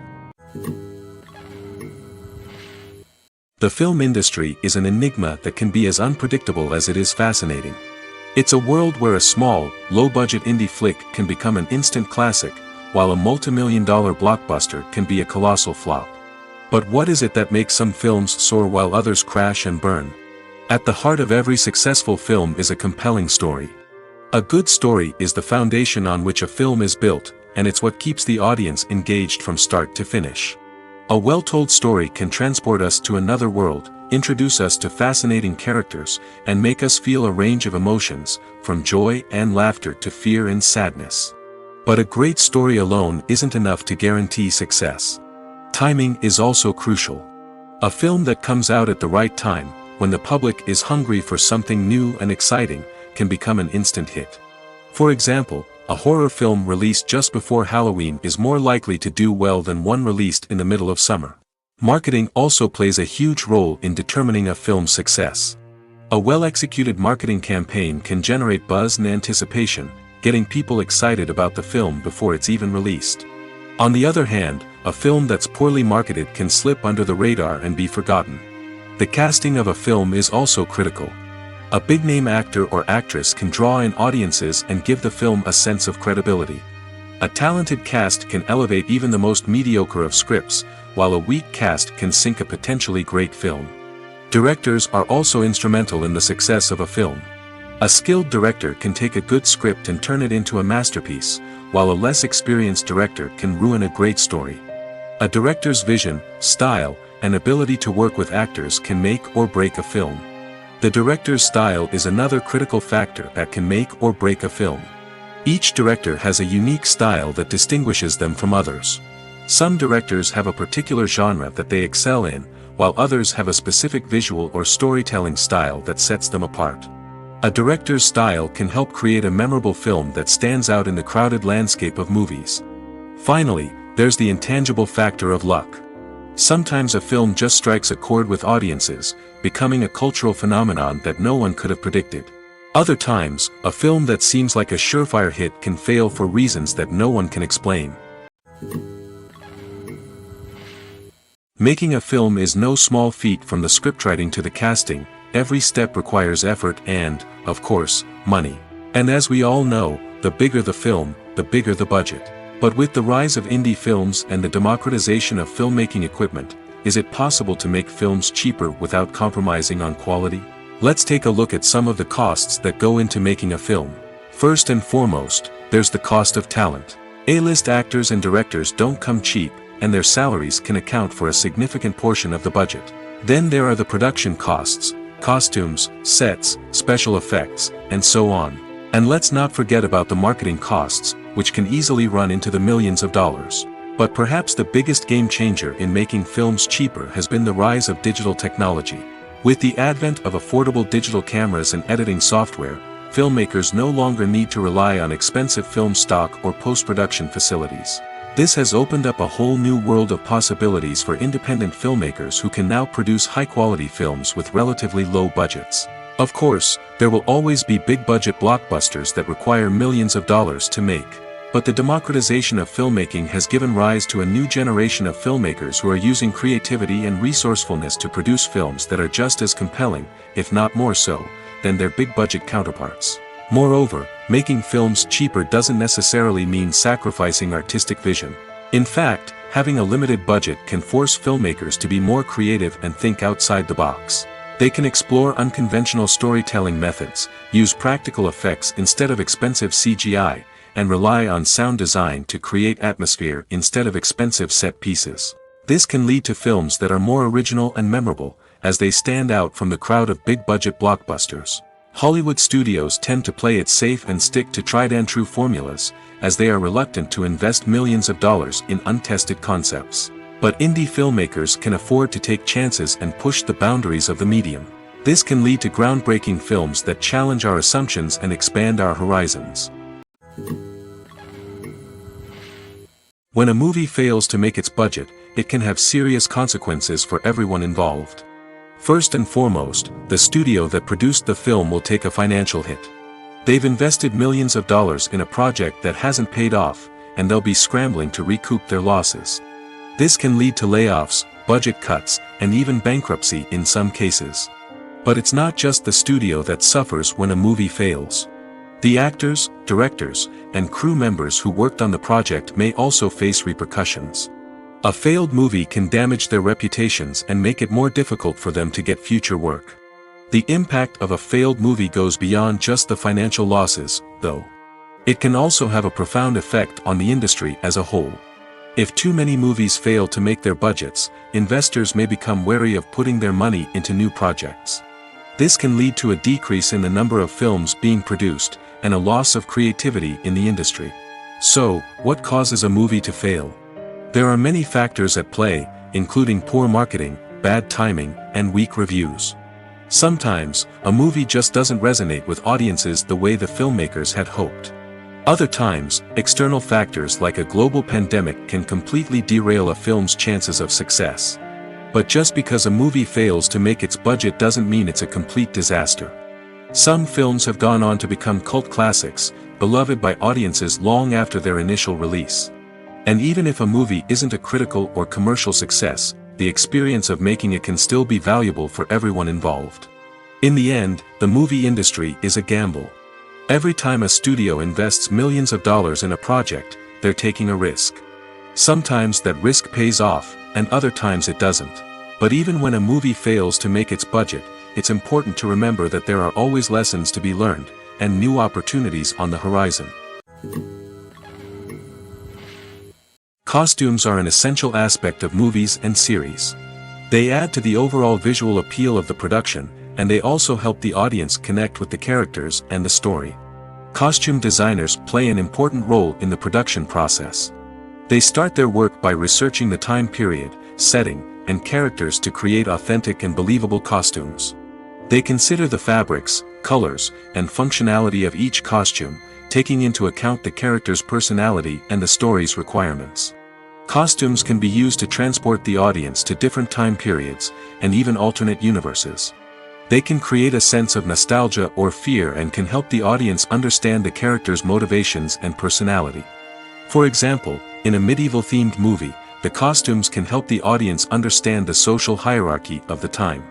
The film industry is an enigma that can be as unpredictable as it is fascinating. It's a world where a small, low-budget indie flick can become an instant classic, while a multi-million-dollar blockbuster can be a colossal flop. But what is it that makes some films soar while others crash and burn? At the heart of every successful film is a compelling story. A good story is the foundation on which a film is built, and it's what keeps the audience engaged from start to finish. A well-told story can transport us to another world, introduce us to fascinating characters, and make us feel a range of emotions, from joy and laughter to fear and sadness. But a great story alone isn't enough to guarantee success. Timing is also crucial. A film that comes out at the right time, when the public is hungry for something new and exciting, can become an instant hit. For example, a horror film released just before Halloween is more likely to do well than one released in the middle of summer. Marketing also plays a huge role in determining a film's success. A well-executed marketing campaign can generate buzz and anticipation, getting people excited about the film before it's even released. On the other hand, a film that's poorly marketed can slip under the radar and be forgotten. The casting of a film is also critical. A big-name actor or actress can draw in audiences and give the film a sense of credibility. A talented cast can elevate even the most mediocre of scripts, while a weak cast can sink a potentially great film. Directors are also instrumental in the success of a film. A skilled director can take a good script and turn it into a masterpiece, while a less experienced director can ruin a great story. A director's vision, style, and ability to work with actors can make or break a film. The director's style is another critical factor that can make or break a film. Each director has a unique style that distinguishes them from others. Some directors have a particular genre that they excel in, while others have a specific visual or storytelling style that sets them apart. A director's style can help create a memorable film that stands out in the crowded landscape of movies. Finally, there's the intangible factor of luck. Sometimes a film just strikes a chord with audiences, becoming a cultural phenomenon that no one could have predicted. Other times, a film that seems like a surefire hit can fail for reasons that no one can explain. Making a film is no small feat. From the scriptwriting to the casting, every step requires effort and, of course, money. And as we all know, the bigger the film, the bigger the budget. But with the rise of indie films and the democratization of filmmaking equipment, is it possible to make films cheaper without compromising on quality? Let's take a look at some of the costs that go into making a film. First and foremost, there's the cost of talent. A-list actors and directors don't come cheap, and their salaries can account for a significant portion of the budget. Then there are the production costs, costumes, sets, special effects, and so on. And let's not forget about the marketing costs, which can easily run into the millions of dollars. But perhaps the biggest game changer in making films cheaper has been the rise of digital technology. With the advent of affordable digital cameras and editing software, filmmakers no longer need to rely on expensive film stock or post-production facilities. This has opened up a whole new world of possibilities for independent filmmakers who can now produce high-quality films with relatively low budgets. Of course, there will always be big-budget blockbusters that require millions of dollars to make. But the democratization of filmmaking has given rise to a new generation of filmmakers who are using creativity and resourcefulness to produce films that are just as compelling, if not more so, than their big-budget counterparts. Moreover, making films cheaper doesn't necessarily mean sacrificing artistic vision. In fact, having a limited budget can force filmmakers to be more creative and think outside the box. They can explore unconventional storytelling methods, use practical effects instead of expensive CGI, and rely on sound design to create atmosphere instead of expensive set pieces. This can lead to films that are more original and memorable, as they stand out from the crowd of big-budget blockbusters. Hollywood studios tend to play it safe and stick to tried-and-true formulas, as they are reluctant to invest millions of dollars in untested concepts. But indie filmmakers can afford to take chances and push the boundaries of the medium. This can lead to groundbreaking films that challenge our assumptions and expand our horizons. When a movie fails to make its budget, it can have serious consequences for everyone involved. First and foremost, the studio that produced the film will take a financial hit. They've invested millions of dollars in a project that hasn't paid off, and they'll be scrambling to recoup their losses. This can lead to layoffs, budget cuts, and even bankruptcy in some cases. But it's not just the studio that suffers when a movie fails. The actors, directors, and crew members who worked on the project may also face repercussions. A failed movie can damage their reputations and make it more difficult for them to get future work. The impact of a failed movie goes beyond just the financial losses, though. It can also have a profound effect on the industry as a whole. If too many movies fail to make their budgets, investors may become wary of putting their money into new projects. This can lead to a decrease in the number of films being produced, and a loss of creativity in the industry. So, what causes a movie to fail? There are many factors at play, including poor marketing, bad timing, and weak reviews. Sometimes, a movie just doesn't resonate with audiences the way the filmmakers had hoped. Other times, external factors like a global pandemic can completely derail a film's chances of success. But just because a movie fails to make its budget doesn't mean it's a complete disaster. Some films have gone on to become cult classics, beloved by audiences long after their initial release. And even if a movie isn't a critical or commercial success, the experience of making it can still be valuable for everyone involved. In the end, the movie industry is a gamble. Every time a studio invests millions of dollars in a project, they're taking a risk. Sometimes that risk pays off, and other times it doesn't. But even when a movie fails to make its budget, it's important to remember that there are always lessons to be learned, and new opportunities on the horizon. Costumes are an essential aspect of movies and series. They add to the overall visual appeal of the production, and they also help the audience connect with the characters and the story. Costume designers play an important role in the production process. They start their work by researching the time period, setting, and characters to create authentic and believable costumes. They consider the fabrics, colors, and functionality of each costume, taking into account the character's personality and the story's requirements. Costumes can be used to transport the audience to different time periods, and even alternate universes. They can create a sense of nostalgia or fear and can help the audience understand the character's motivations and personality. For example, in a medieval-themed movie, the costumes can help the audience understand the social hierarchy of the time.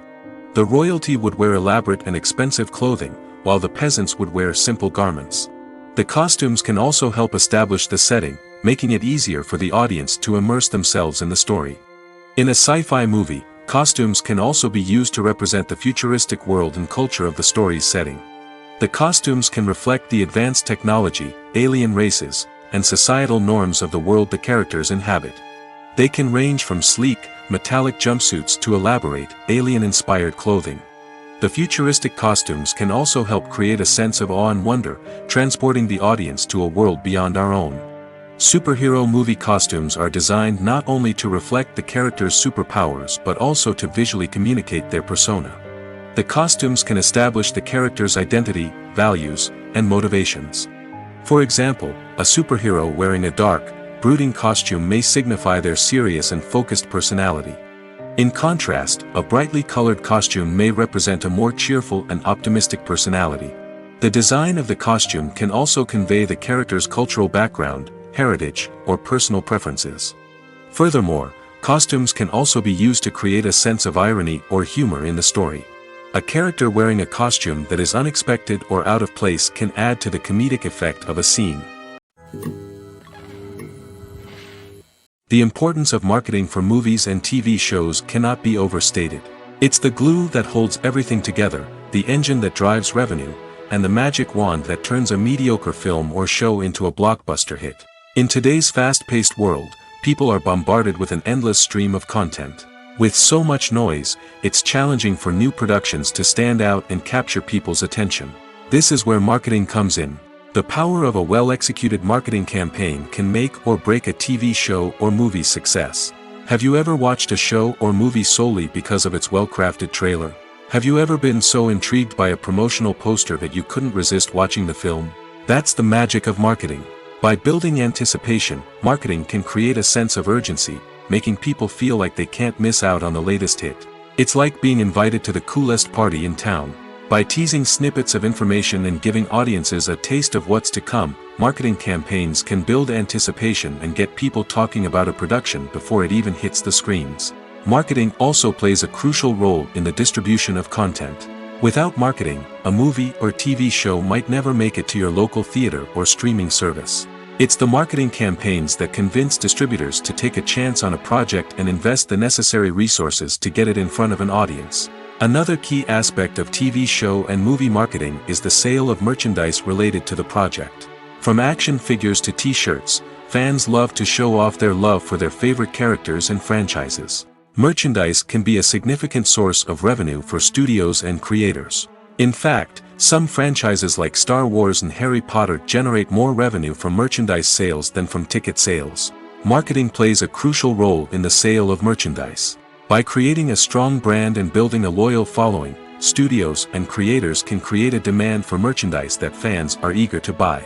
The royalty would wear elaborate and expensive clothing, while the peasants would wear simple garments. The costumes can also help establish the setting, making it easier for the audience to immerse themselves in the story. In a sci-fi movie, costumes can also be used to represent the futuristic world and culture of the story's setting. The costumes can reflect the advanced technology, alien races, and societal norms of the world the characters inhabit. They can range from sleek, metallic jumpsuits to elaborate, alien-inspired clothing. The futuristic costumes can also help create a sense of awe and wonder, transporting the audience to a world beyond our own. Superhero movie costumes are designed not only to reflect the character's superpowers but also to visually communicate their persona. The costumes can establish the character's identity, values, and motivations. For example, a superhero wearing a dark, brooding costume may signify their serious and focused personality. In contrast, a brightly colored costume may represent a more cheerful and optimistic personality. The design of the costume can also convey the character's cultural background, heritage, or personal preferences. Furthermore, costumes can also be used to create a sense of irony or humor in the story. A character wearing a costume that is unexpected or out of place can add to the comedic effect of a scene. The importance of marketing for movies and TV shows cannot be overstated. It's the glue that holds everything together, the engine that drives revenue, and the magic wand that turns a mediocre film or show into a blockbuster hit. In today's fast-paced world, people are bombarded with an endless stream of content. With so much noise, it's challenging for new productions to stand out and capture people's attention. This is where marketing comes in. The power of a well-executed marketing campaign can make or break a TV show or movie's success. Have you ever watched a show or movie solely because of its well-crafted trailer? Have you ever been so intrigued by a promotional poster that you couldn't resist watching the film? That's the magic of marketing. By building anticipation, marketing can create a sense of urgency, making people feel like they can't miss out on the latest hit. It's like being invited to the coolest party in town. By teasing snippets of information and giving audiences a taste of what's to come, marketing campaigns can build anticipation and get people talking about a production before it even hits the screens. Marketing also plays a crucial role in the distribution of content. Without marketing, a movie or TV show might never make it to your local theater or streaming service. It's the marketing campaigns that convince distributors to take a chance on a project and invest the necessary resources to get it in front of an audience. Another key aspect of TV show and movie marketing is the sale of merchandise related to the project. From action figures to t-shirts, fans love to show off their love for their favorite characters and franchises. Merchandise can be a significant source of revenue for studios and creators. In fact, some franchises like Star Wars and Harry Potter generate more revenue from merchandise sales than from ticket sales. Marketing plays a crucial role in the sale of merchandise. By creating a strong brand and building a loyal following, studios and creators can create a demand for merchandise that fans are eager to buy.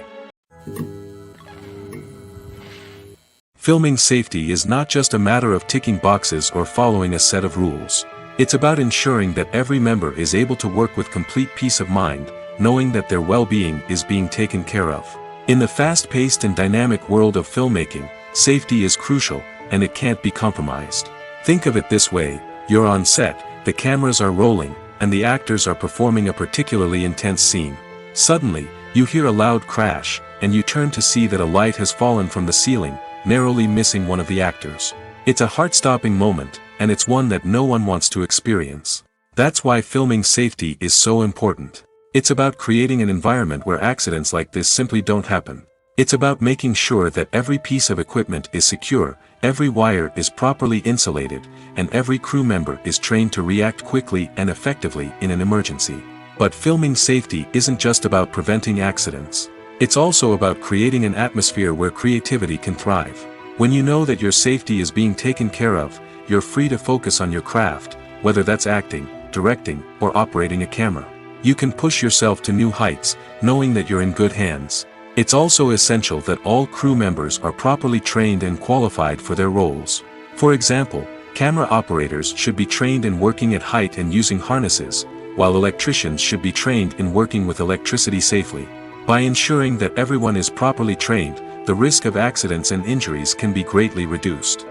Filming safety is not just a matter of ticking boxes or following a set of rules. It's about ensuring that every member is able to work with complete peace of mind, knowing that their well-being is being taken care of. In the fast-paced and dynamic world of filmmaking, safety is crucial, and it can't be compromised. Think of it this way: you're on set, the cameras are rolling, and the actors are performing a particularly intense scene. Suddenly, you hear a loud crash, and you turn to see that a light has fallen from the ceiling, narrowly missing one of the actors. It's a heart-stopping moment, and it's one that no one wants to experience. That's why filming safety is so important. It's about creating an environment where accidents like this simply don't happen. It's about making sure that every piece of equipment is secure, every wire is properly insulated, and every crew member is trained to react quickly and effectively in an emergency. But filming safety isn't just about preventing accidents. It's also about creating an atmosphere where creativity can thrive. When you know that your safety is being taken care of, you're free to focus on your craft, whether that's acting, directing, or operating a camera. You can push yourself to new heights, knowing that you're in good hands. It's also essential that all crew members are properly trained and qualified for their roles. For example, camera operators should be trained in working at height and using harnesses, while electricians should be trained in working with electricity safely. By ensuring that everyone is properly trained, the risk of accidents and injuries can be greatly reduced.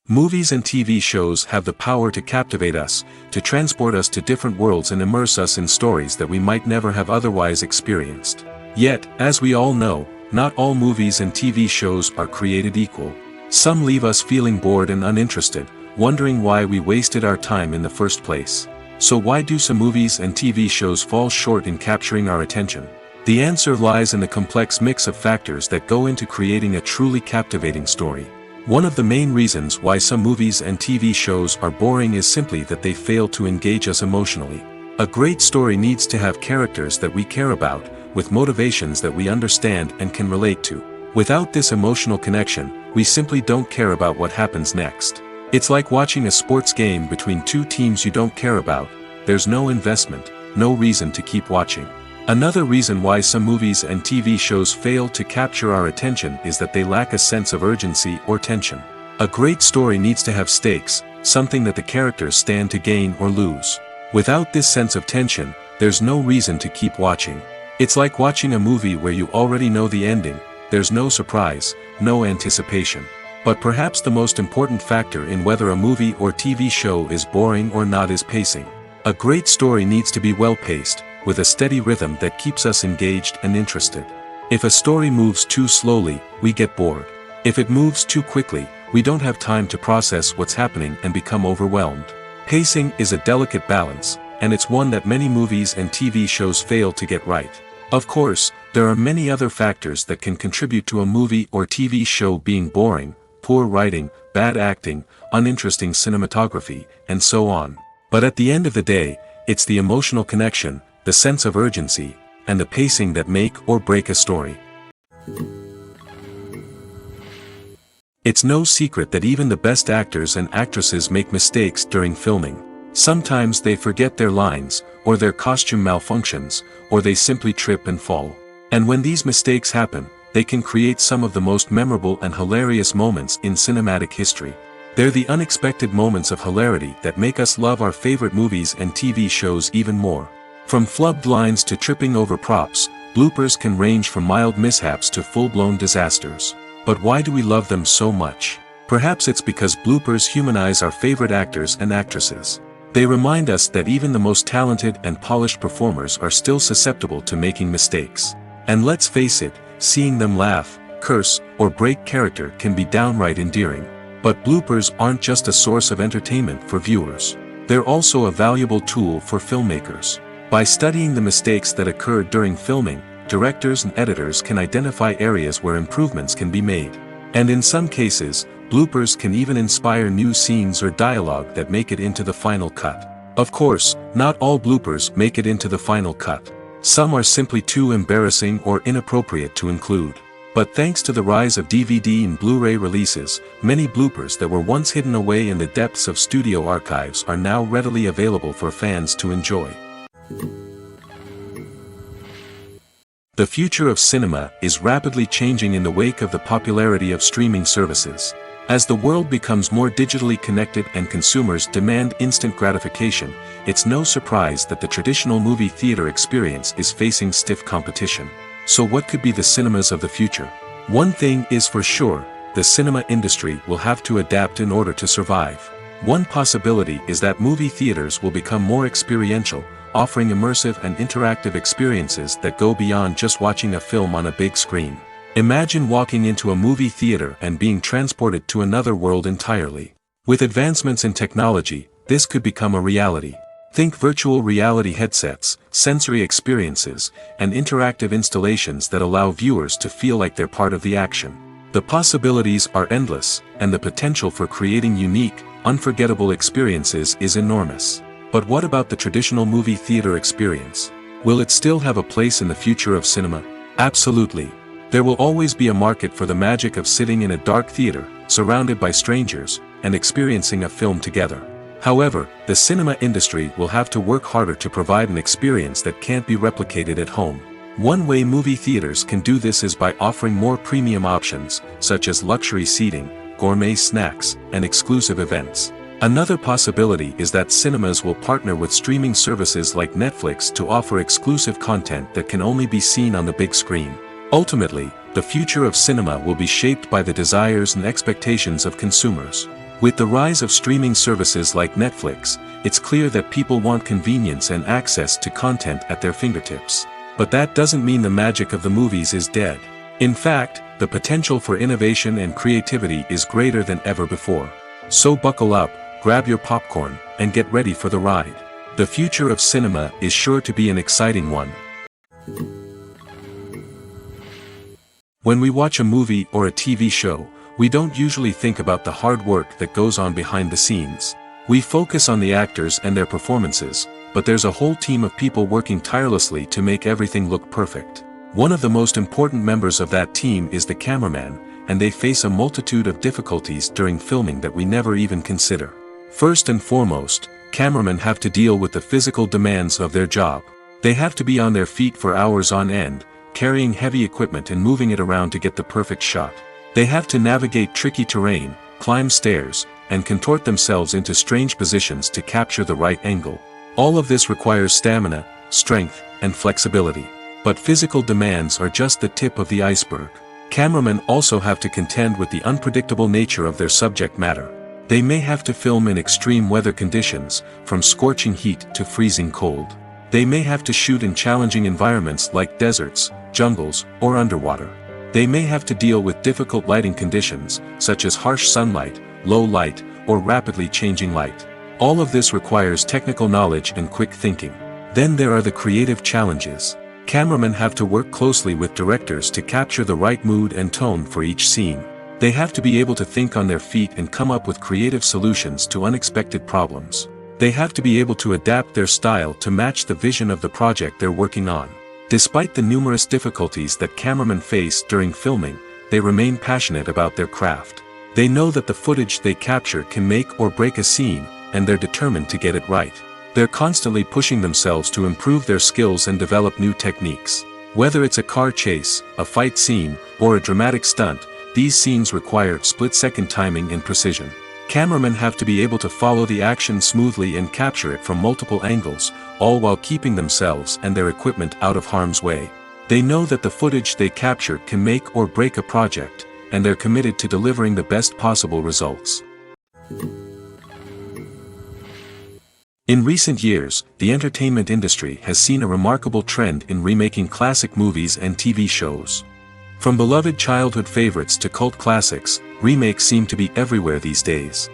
Movies and TV shows have the power to captivate us, to transport us to different worlds and immerse us in stories that we might never have otherwise experienced. Yet, as we all know, not all movies and TV shows are created equal. Some leave us feeling bored and uninterested, wondering why we wasted our time in the first place. So why do some movies and TV shows fall short in capturing our attention? The answer lies in the complex mix of factors that go into creating a truly captivating story. One of the main reasons why some movies and TV shows are boring is simply that they fail to engage us emotionally. A great story needs to have characters that we care about, with motivations that we understand and can relate to. Without this emotional connection, we simply don't care about what happens next. It's like watching a sports game between two teams you don't care about. There's no investment, no reason to keep watching. Another reason why some movies and TV shows fail to capture our attention is that they lack a sense of urgency or tension. A great story needs to have stakes, something that the characters stand to gain or lose. Without this sense of tension, there's no reason to keep watching. It's like watching a movie where you already know the ending. There's no surprise, no anticipation. But perhaps the most important factor in whether a movie or TV show is boring or not is pacing. A great story needs to be well-paced, with a steady rhythm that keeps us engaged and interested. If a story moves too slowly, we get bored. If it moves too quickly, we don't have time to process what's happening and become overwhelmed. Pacing is a delicate balance, and it's one that many movies and TV shows fail to get right. Of course, there are many other factors that can contribute to a movie or TV show being boring: poor writing, bad acting, uninteresting cinematography, and so on. But at the end of the day, it's the emotional connection, the sense of urgency, and the pacing that make or break a story. It's no secret that even the best actors and actresses make mistakes during filming. Sometimes they forget their lines, or their costume malfunctions, or they simply trip and fall. And when these mistakes happen, they can create some of the most memorable and hilarious moments in cinematic history. They're the unexpected moments of hilarity that make us love our favorite movies and TV shows even more. From flubbed lines to tripping over props, bloopers can range from mild mishaps to full-blown disasters. But why do we love them so much? Perhaps it's because bloopers humanize our favorite actors and actresses. They remind us that even the most talented and polished performers are still susceptible to making mistakes. And let's face it, seeing them laugh, curse, or break character can be downright endearing. But bloopers aren't just a source of entertainment for viewers. They're also a valuable tool for filmmakers. By studying the mistakes that occurred during filming, directors and editors can identify areas where improvements can be made. And in some cases, bloopers can even inspire new scenes or dialogue that make it into the final cut. Of course, not all bloopers make it into the final cut. Some are simply too embarrassing or inappropriate to include. But thanks to the rise of DVD and Blu-ray releases, many bloopers that were once hidden away in the depths of studio archives are now readily available for fans to enjoy. The future of cinema is rapidly changing in the wake of the popularity of streaming services. As the world becomes more digitally connected and consumers demand instant gratification, it's no surprise that the traditional movie theater experience is facing stiff competition. So what could be the cinemas of the future? One thing is for sure, the cinema industry will have to adapt in order to survive. One possibility is that movie theaters will become more experiential, offering immersive and interactive experiences that go beyond just watching a film on a big screen. Imagine walking into a movie theater and being transported to another world entirely. With advancements in technology, this could become a reality. Think virtual reality headsets, sensory experiences, and interactive installations that allow viewers to feel like they're part of the action. The possibilities are endless, and the potential for creating unique, unforgettable experiences is enormous. But what about the traditional movie theater experience? Will it still have a place in the future of cinema? Absolutely. There will always be a market for the magic of sitting in a dark theater, surrounded by strangers, and experiencing a film together. However, the cinema industry will have to work harder to provide an experience that can't be replicated at home. One way movie theaters can do this is by offering more premium options, such as luxury seating, gourmet snacks, and exclusive events. Another possibility is that cinemas will partner with streaming services like Netflix to offer exclusive content that can only be seen on the big screen. Ultimately, the future of cinema will be shaped by the desires and expectations of consumers. With the rise of streaming services like Netflix, it's clear that people want convenience and access to content at their fingertips. But that doesn't mean the magic of the movies is dead. In fact, the potential for innovation and creativity is greater than ever before. So buckle up, grab your popcorn, and get ready for the ride. The future of cinema is sure to be an exciting one. When we watch a movie or a TV show, we don't usually think about the hard work that goes on behind the scenes. We focus on the actors and their performances, but there's a whole team of people working tirelessly to make everything look perfect. One of the most important members of that team is the cameraman, and they face a multitude of difficulties during filming that we never even consider. First and foremost, cameramen have to deal with the physical demands of their job. They have to be on their feet for hours on end, carrying heavy equipment and moving it around to get the perfect shot. They have to navigate tricky terrain, climb stairs, and contort themselves into strange positions to capture the right angle. All of this requires stamina, strength, and flexibility. But physical demands are just the tip of the iceberg. Cameramen also have to contend with the unpredictable nature of their subject matter. They may have to film in extreme weather conditions, from scorching heat to freezing cold. They may have to shoot in challenging environments like deserts, jungles, or underwater. They may have to deal with difficult lighting conditions, such as harsh sunlight, low light, or rapidly changing light. All of this requires technical knowledge and quick thinking. Then there are the creative challenges. Cameramen have to work closely with directors to capture the right mood and tone for each scene. They have to be able to think on their feet and come up with creative solutions to unexpected problems. They have to be able to adapt their style to match the vision of the project they're working on. Despite the numerous difficulties that cameramen face during filming, they remain passionate about their craft. They know that the footage they capture can make or break a scene, and they're determined to get it right. They're constantly pushing themselves to improve their skills and develop new techniques. Whether it's a car chase, a fight scene, or a dramatic stunt, these scenes require split-second timing and precision. Cameramen have to be able to follow the action smoothly and capture it from multiple angles, all while keeping themselves and their equipment out of harm's way. They know that the footage they capture can make or break a project, and they're committed to delivering the best possible results. In recent years, the entertainment industry has seen a remarkable trend in remaking classic movies and TV shows. From beloved childhood favorites to cult classics, remakes seem to be everywhere these days.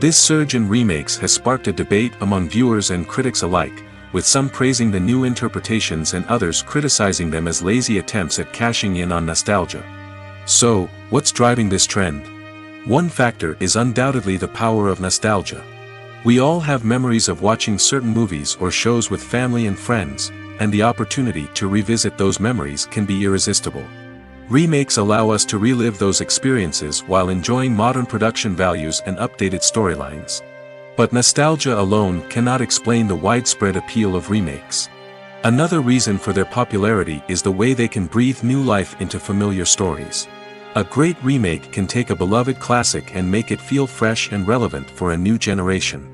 This surge in remakes has sparked a debate among viewers and critics alike, with some praising the new interpretations and others criticizing them as lazy attempts at cashing in on nostalgia. So, what's driving this trend? One factor is undoubtedly the power of nostalgia. We all have memories of watching certain movies or shows with family and friends, and the opportunity to revisit those memories can be irresistible. Remakes allow us to relive those experiences while enjoying modern production values and updated storylines. But nostalgia alone cannot explain the widespread appeal of remakes. Another reason for their popularity is the way they can breathe new life into familiar stories. A great remake can take a beloved classic and make it feel fresh and relevant for a new generation.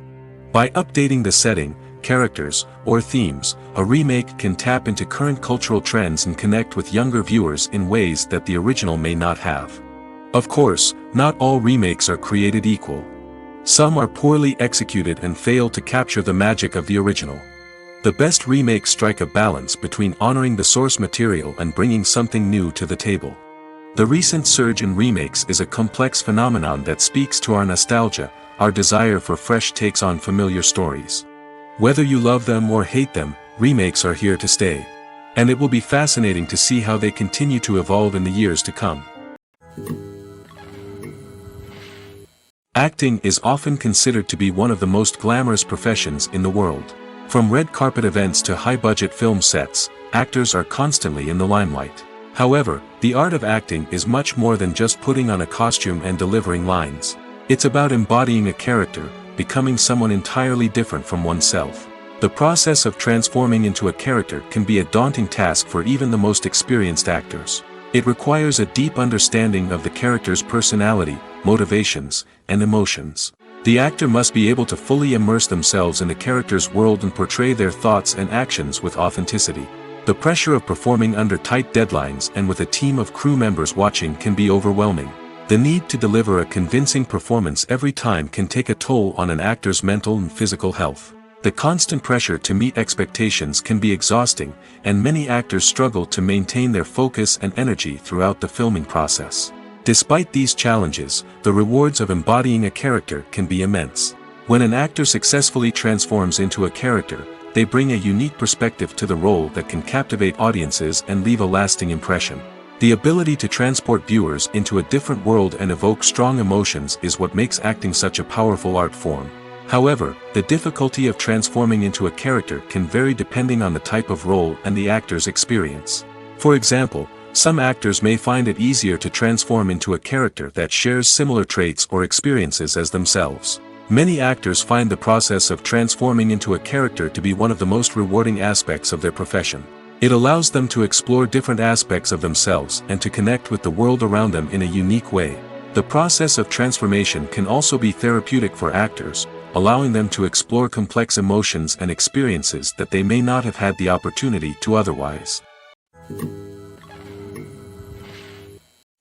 By updating the setting, characters, or themes, a remake can tap into current cultural trends and connect with younger viewers in ways that the original may not have. Of course, not all remakes are created equal. Some are poorly executed and fail to capture the magic of the original. The best remakes strike a balance between honoring the source material and bringing something new to the table. The recent surge in remakes is a complex phenomenon that speaks to our nostalgia, our desire for fresh takes on familiar stories. Whether you love them or hate them, remakes are here to stay. And it will be fascinating to see how they continue to evolve in the years to come. Acting is often considered to be one of the most glamorous professions in the world. From red carpet events to high-budget film sets, actors are constantly in the limelight. However, the art of acting is much more than just putting on a costume and delivering lines. It's about embodying a character, becoming someone entirely different from oneself. The process of transforming into a character can be a daunting task for even the most experienced actors. It requires a deep understanding of the character's personality, motivations, and emotions. The actor must be able to fully immerse themselves in the character's world and portray their thoughts and actions with authenticity. The pressure of performing under tight deadlines and with a team of crew members watching can be overwhelming. The need to deliver a convincing performance every time can take a toll on an actor's mental and physical health. The constant pressure to meet expectations can be exhausting, and many actors struggle to maintain their focus and energy throughout the filming process. Despite these challenges, the rewards of embodying a character can be immense. When an actor successfully transforms into a character, they bring a unique perspective to the role that can captivate audiences and leave a lasting impression. The ability to transport viewers into a different world and evoke strong emotions is what makes acting such a powerful art form. However, the difficulty of transforming into a character can vary depending on the type of role and the actor's experience. For example, some actors may find it easier to transform into a character that shares similar traits or experiences as themselves. Many actors find the process of transforming into a character to be one of the most rewarding aspects of their profession. It allows them to explore different aspects of themselves and to connect with the world around them in a unique way. The process of transformation can also be therapeutic for actors, allowing them to explore complex emotions and experiences that they may not have had the opportunity to otherwise.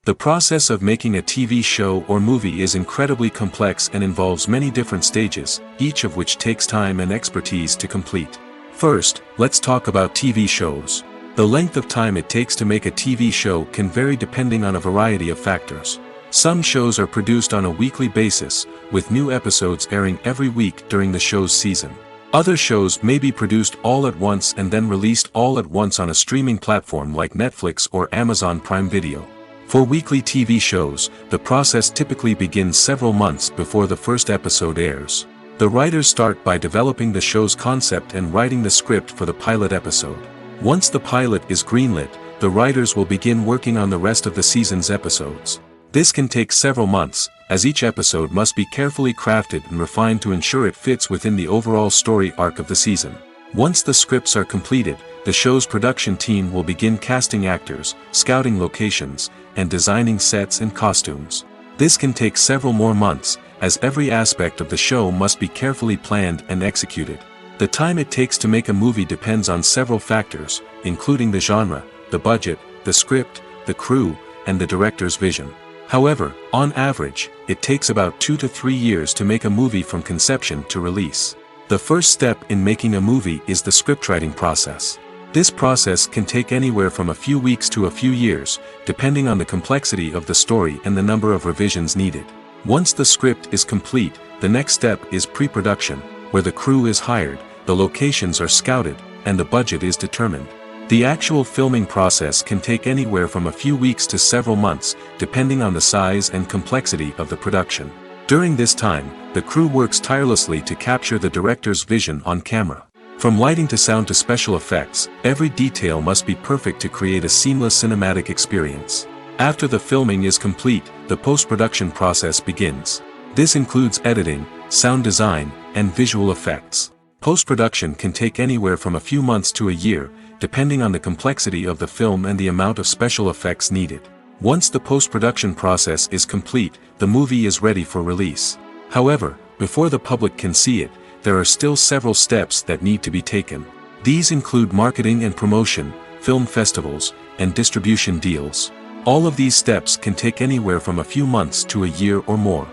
The process of making a TV show or movie is incredibly complex and involves many different stages, each of which takes time and expertise to complete. First, let's talk about TV shows. The length of time it takes to make a TV show can vary depending on a variety of factors. Some shows are produced on a weekly basis, with new episodes airing every week during the show's season. Other shows may be produced all at once and then released all at once on a streaming platform like Netflix or Amazon Prime Video. For weekly TV shows, the process typically begins several months before the first episode airs. The writers start by developing the show's concept and writing the script for the pilot episode. Once the pilot is greenlit, the writers will begin working on the rest of the season's episodes. This can take several months, as each episode must be carefully crafted and refined to ensure it fits within the overall story arc of the season. Once the scripts are completed, the show's production team will begin casting actors, scouting locations, and designing sets and costumes. This can take several more months, as every aspect of the show must be carefully planned and executed. The time it takes to make a movie depends on several factors, including the genre, the budget, the script, the crew, and the director's vision. However, on average, it takes about 2 to 3 years to make a movie from conception to release. The first step in making a movie is the scriptwriting process. This process can take anywhere from a few weeks to a few years, depending on the complexity of the story and the number of revisions needed. Once the script is complete, the next step is pre-production, where the crew is hired, the locations are scouted, and the budget is determined. The actual filming process can take anywhere from a few weeks to several months, depending on the size and complexity of the production. During this time, the crew works tirelessly to capture the director's vision on camera. From lighting to sound to special effects, every detail must be perfect to create a seamless cinematic experience. After the filming is complete, the post-production process begins. This includes editing, sound design, and visual effects. Post-production can take anywhere from a few months to a year, depending on the complexity of the film and the amount of special effects needed. Once the post-production process is complete, the movie is ready for release. However, before the public can see it, there are still several steps that need to be taken. These include marketing and promotion, film festivals, and distribution deals. All of these steps can take anywhere from a few months to a year or more.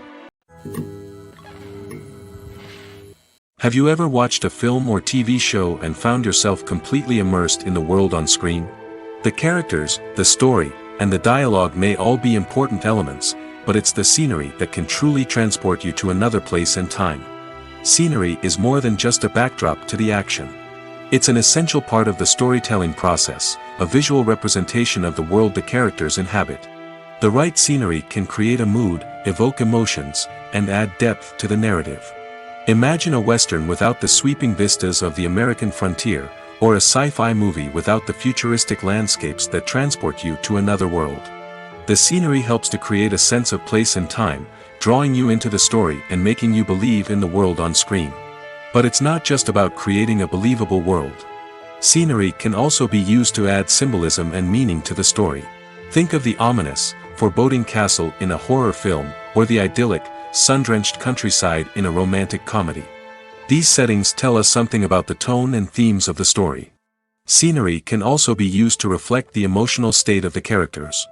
Have you ever watched a film or TV show and found yourself completely immersed in the world on screen? The characters, the story, and the dialogue may all be important elements, but it's the scenery that can truly transport you to another place and time. Scenery is more than just a backdrop to the action. It's an essential part of the storytelling process, a visual representation of the world the characters inhabit. The right scenery can create a mood, evoke emotions, and add depth to the narrative. Imagine a Western without the sweeping vistas of the American frontier, or a sci-fi movie without the futuristic landscapes that transport you to another world. The scenery helps to create a sense of place and time, drawing you into the story and making you believe in the world on screen. But it's not just about creating a believable world. Scenery can also be used to add symbolism and meaning to the story. Think of the ominous, foreboding castle in a horror film, or the idyllic, sun-drenched countryside in a romantic comedy. These settings tell us something about the tone and themes of the story. Scenery can also be used to reflect the emotional state of the characters.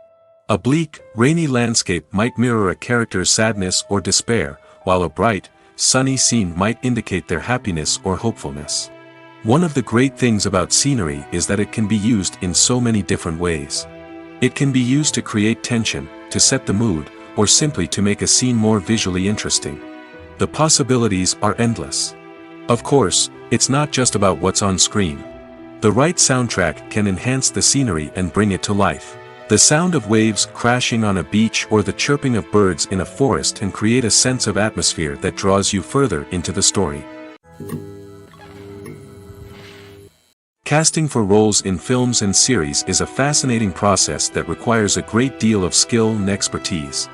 A bleak, rainy landscape might mirror a character's sadness or despair, while a bright, sunny scene might indicate their happiness or hopefulness. One of the great things about scenery is that it can be used in so many different ways. It can be used to create tension, to set the mood, or simply to make a scene more visually interesting. The possibilities are endless. Of course, it's not just about what's on screen. The right soundtrack can enhance the scenery and bring it to life. The sound of waves crashing on a beach or the chirping of birds in a forest can create a sense of atmosphere that draws you further into the story. Casting for roles in films and series is a fascinating process that requires a great deal of skill and expertise.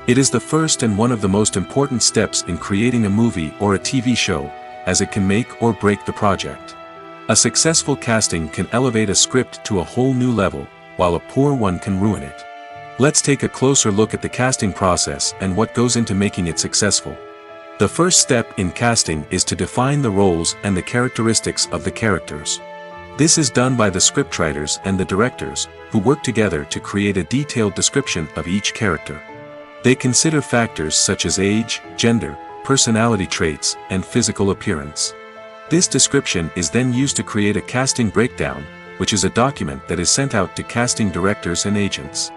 It is the first and one of the most important steps in creating a movie or a TV show, as it can make or break the project. A successful casting can elevate a script to a whole new level, while a poor one can ruin it. Let's take a closer look at the casting process and what goes into making it successful. The first step in casting is to define the roles and the characteristics of the characters. This is done by the scriptwriters and the directors, who work together to create a detailed description of each character. They consider factors such as age, gender, personality traits, and physical appearance. This description is then used to create a casting breakdown, which is a document that is sent out to casting directors and agents.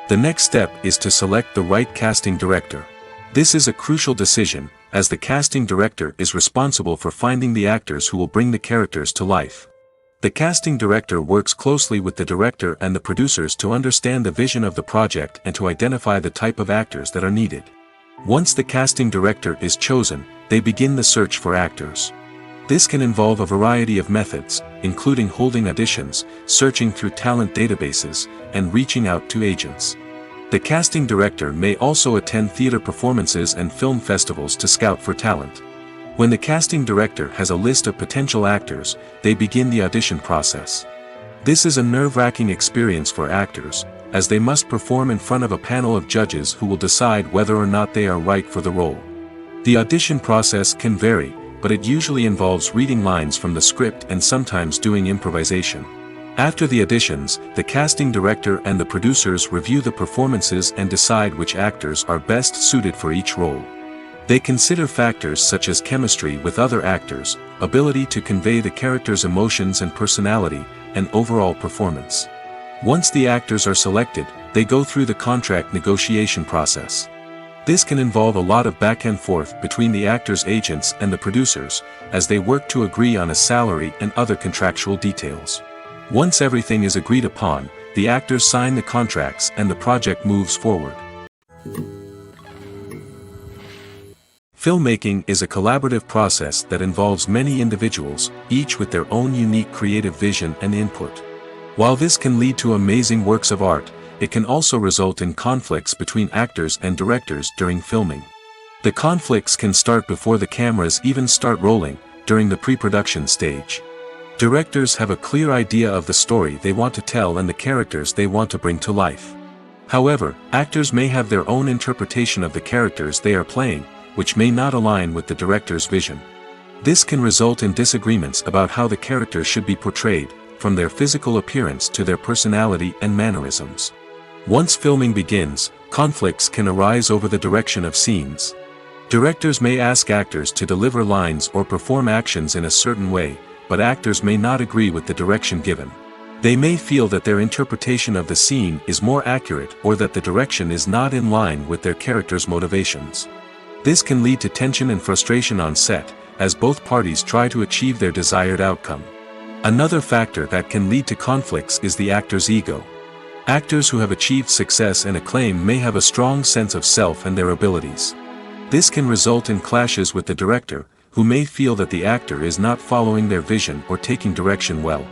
The next step is to select the right casting director. This is a crucial decision, as the casting director is responsible for finding the actors who will bring the characters to life. The casting director works closely with the director and the producers to understand the vision of the project and to identify the type of actors that are needed. Once the casting director is chosen, they begin the search for actors. This can involve a variety of methods, including holding auditions, searching through talent databases, and reaching out to agents. The casting director may also attend theater performances and film festivals to scout for talent. When the casting director has a list of potential actors, they begin the audition process. This is a nerve-wracking experience for actors, as they must perform in front of a panel of judges who will decide whether or not they are right for the role. The audition process can vary, but it usually involves reading lines from the script and sometimes doing improvisation. After the auditions, the casting director and the producers review the performances and decide which actors are best suited for each role. They consider factors such as chemistry with other actors, ability to convey the character's emotions and personality, and overall performance. Once the actors are selected, they go through the contract negotiation process. This can involve a lot of back and forth between the actors' agents and the producers, as they work to agree on a salary and other contractual details. Once everything is agreed upon, the actors sign the contracts and the project moves forward. Filmmaking is a collaborative process that involves many individuals, each with their own unique creative vision and input. While this can lead to amazing works of art, it can also result in conflicts between actors and directors during filming. The conflicts can start before the cameras even start rolling, during the pre-production stage. Directors have a clear idea of the story they want to tell and the characters they want to bring to life. However, actors may have their own interpretation of the characters they are playing, which may not align with the director's vision. This can result in disagreements about how the character should be portrayed, from their physical appearance to their personality and mannerisms. Once filming begins, conflicts can arise over the direction of scenes. Directors may ask actors to deliver lines or perform actions in a certain way, but actors may not agree with the direction given. They may feel that their interpretation of the scene is more accurate or that the direction is not in line with their character's motivations. This can lead to tension and frustration on set, as both parties try to achieve their desired outcome. Another factor that can lead to conflicts is the actor's ego. Actors who have achieved success and acclaim may have a strong sense of self and their abilities. This can result in clashes with the director, who may feel that the actor is not following their vision or taking direction well.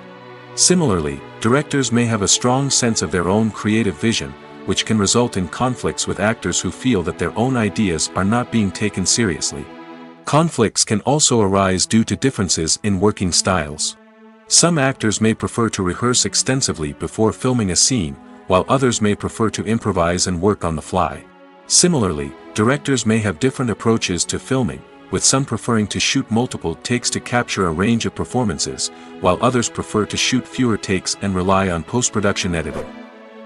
Similarly, directors may have a strong sense of their own creative vision, which can result in conflicts with actors who feel that their own ideas are not being taken seriously. Conflicts can also arise due to differences in working styles. Some actors may prefer to rehearse extensively before filming a scene, while others may prefer to improvise and work on the fly. Similarly, directors may have different approaches to filming, with some preferring to shoot multiple takes to capture a range of performances, while others prefer to shoot fewer takes and rely on post-production editing.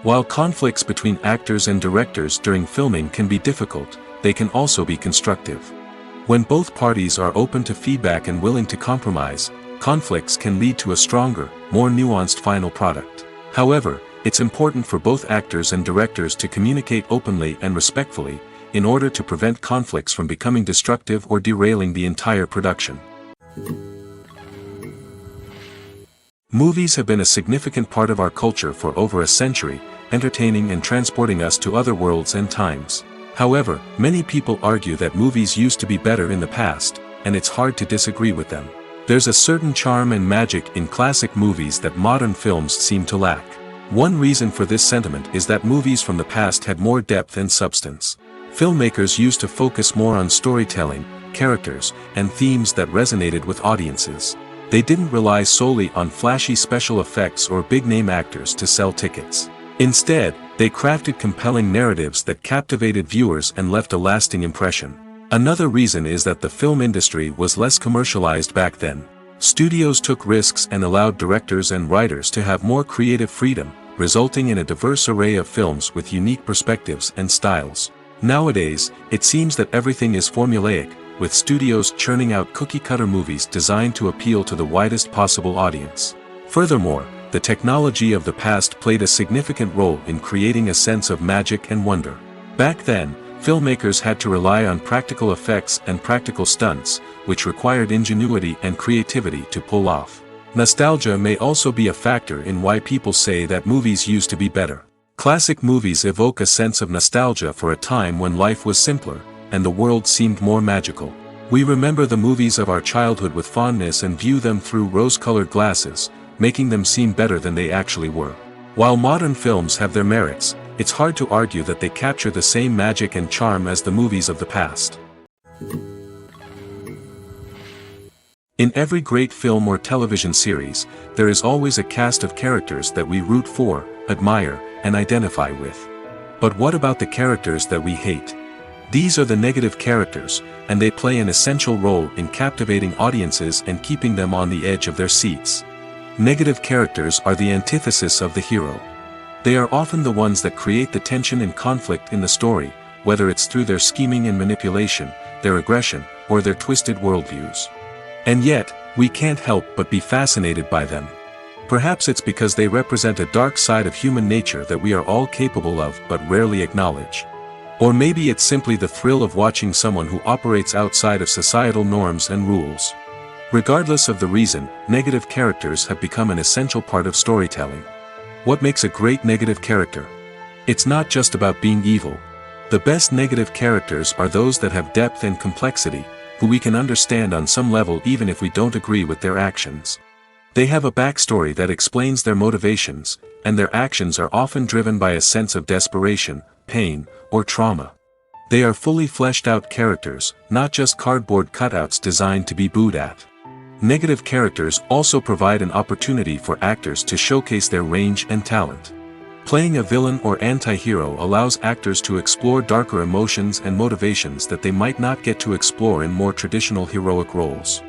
While conflicts between actors and directors during filming can be difficult, they can also be constructive. When both parties are open to feedback and willing to compromise, conflicts can lead to a stronger, more nuanced final product. However, it's important for both actors and directors to communicate openly and respectfully, in order to prevent conflicts from becoming destructive or derailing the entire production. Movies have been a significant part of our culture for over a century, entertaining and transporting us to other worlds and times. However, many people argue that movies used to be better in the past, and it's hard to disagree with them. There's a certain charm and magic in classic movies that modern films seem to lack. One reason for this sentiment is that movies from the past had more depth and substance. Filmmakers used to focus more on storytelling, characters, and themes that resonated with audiences. They didn't rely solely on flashy special effects or big-name actors to sell tickets. Instead, they crafted compelling narratives that captivated viewers and left a lasting impression. Another reason is that the film industry was less commercialized back then. Studios took risks and allowed directors and writers to have more creative freedom, resulting in a diverse array of films with unique perspectives and styles. Nowadays, it seems that everything is formulaic, with studios churning out cookie-cutter movies designed to appeal to the widest possible audience. Furthermore, the technology of the past played a significant role in creating a sense of magic and wonder. Back then, filmmakers had to rely on practical effects and practical stunts, which required ingenuity and creativity to pull off. Nostalgia may also be a factor in why people say that movies used to be better. Classic movies evoke a sense of nostalgia for a time when life was simpler, and the world seemed more magical. We remember the movies of our childhood with fondness and view them through rose-colored glasses, making them seem better than they actually were. While modern films have their merits, it's hard to argue that they capture the same magic and charm as the movies of the past. In every great film or television series, there is always a cast of characters that we root for, admire, and identify with. But what about the characters that we hate? These are the negative characters, and they play an essential role in captivating audiences and keeping them on the edge of their seats. Negative characters are the antithesis of the hero. They are often the ones that create the tension and conflict in the story, whether it's through their scheming and manipulation, their aggression, or their twisted worldviews. And yet, we can't help but be fascinated by them. Perhaps it's because they represent a dark side of human nature that we are all capable of but rarely acknowledge. Or maybe it's simply the thrill of watching someone who operates outside of societal norms and rules. Regardless of the reason, negative characters have become an essential part of storytelling. What makes a great negative character? It's not just about being evil. The best negative characters are those that have depth and complexity, who we can understand on some level even if we don't agree with their actions. They have a backstory that explains their motivations, and their actions are often driven by a sense of desperation, pain, or trauma. They are fully fleshed out characters, not just cardboard cutouts designed to be booed at. Negative characters also provide an opportunity for actors to showcase their range and talent. Playing a villain or anti-hero allows actors to explore darker emotions and motivations that they might not get to explore in more traditional heroic roles.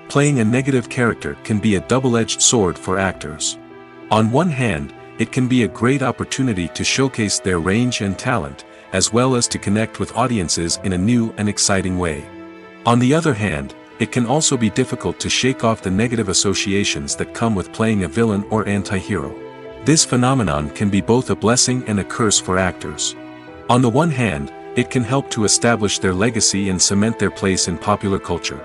Playing a negative character can be a double-edged sword for actors. On one hand, it can be a great opportunity to showcase their range and talent, as well as to connect with audiences in a new and exciting way. On the other hand, it can also be difficult to shake off the negative associations that come with playing a villain or anti-hero. This phenomenon can be both a blessing and a curse for actors. On the one hand, it can help to establish their legacy and cement their place in popular culture.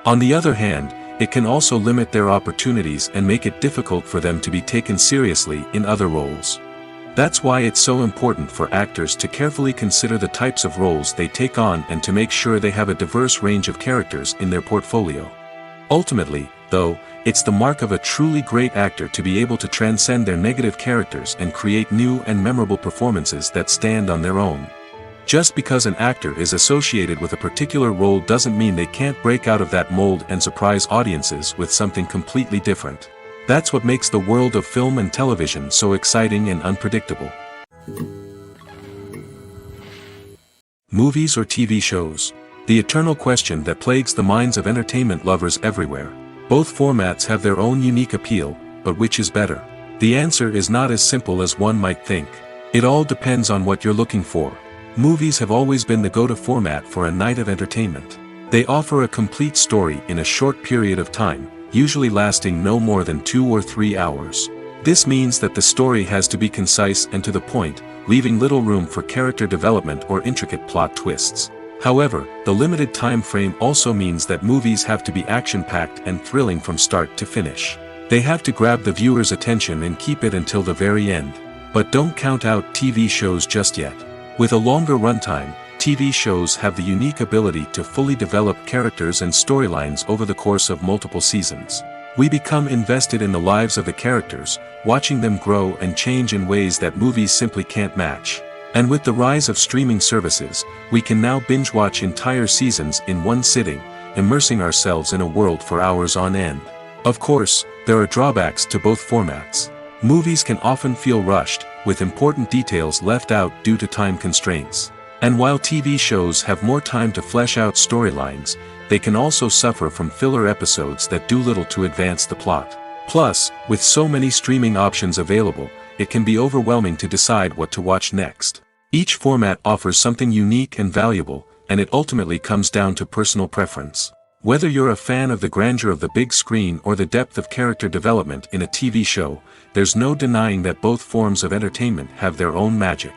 On the other hand, it can also limit their opportunities and make it difficult for them to be taken seriously in other roles. That's why it's so important for actors to carefully consider the types of roles they take on and to make sure they have a diverse range of characters in their portfolio. Ultimately, though, it's the mark of a truly great actor to be able to transcend their negative characters and create new and memorable performances that stand on their own. Just because an actor is associated with a particular role doesn't mean they can't break out of that mold and surprise audiences with something completely different. That's what makes the world of film and television so exciting and unpredictable. Movies or TV shows? The eternal question that plagues the minds of entertainment lovers everywhere. Both formats have their own unique appeal, but which is better? The answer is not as simple as one might think. It all depends on what you're looking for. Movies have always been the go-to format for a night of entertainment. They offer a complete story in a short period of time, usually lasting no more than 2 or 3 hours. This means that the story has to be concise and to the point, leaving little room for character development or intricate plot twists. However, the limited time frame also means that movies have to be action-packed and thrilling from start to finish. They have to grab the viewer's attention and keep it until the very end. But don't count out TV shows just yet. With a longer runtime, TV shows have the unique ability to fully develop characters and storylines over the course of multiple seasons. We become invested in the lives of the characters, watching them grow and change in ways that movies simply can't match. And with the rise of streaming services, we can now binge-watch entire seasons in one sitting, immersing ourselves in a world for hours on end. Of course, there are drawbacks to both formats. Movies can often feel rushed, with important details left out due to time constraints. And while TV shows have more time to flesh out storylines, they can also suffer from filler episodes that do little to advance the plot. Plus, with so many streaming options available, it can be overwhelming to decide what to watch next. Each format offers something unique and valuable, and it ultimately comes down to personal preference. Whether you're a fan of the grandeur of the big screen or the depth of character development in a TV show, there's no denying that both forms of entertainment have their own magic.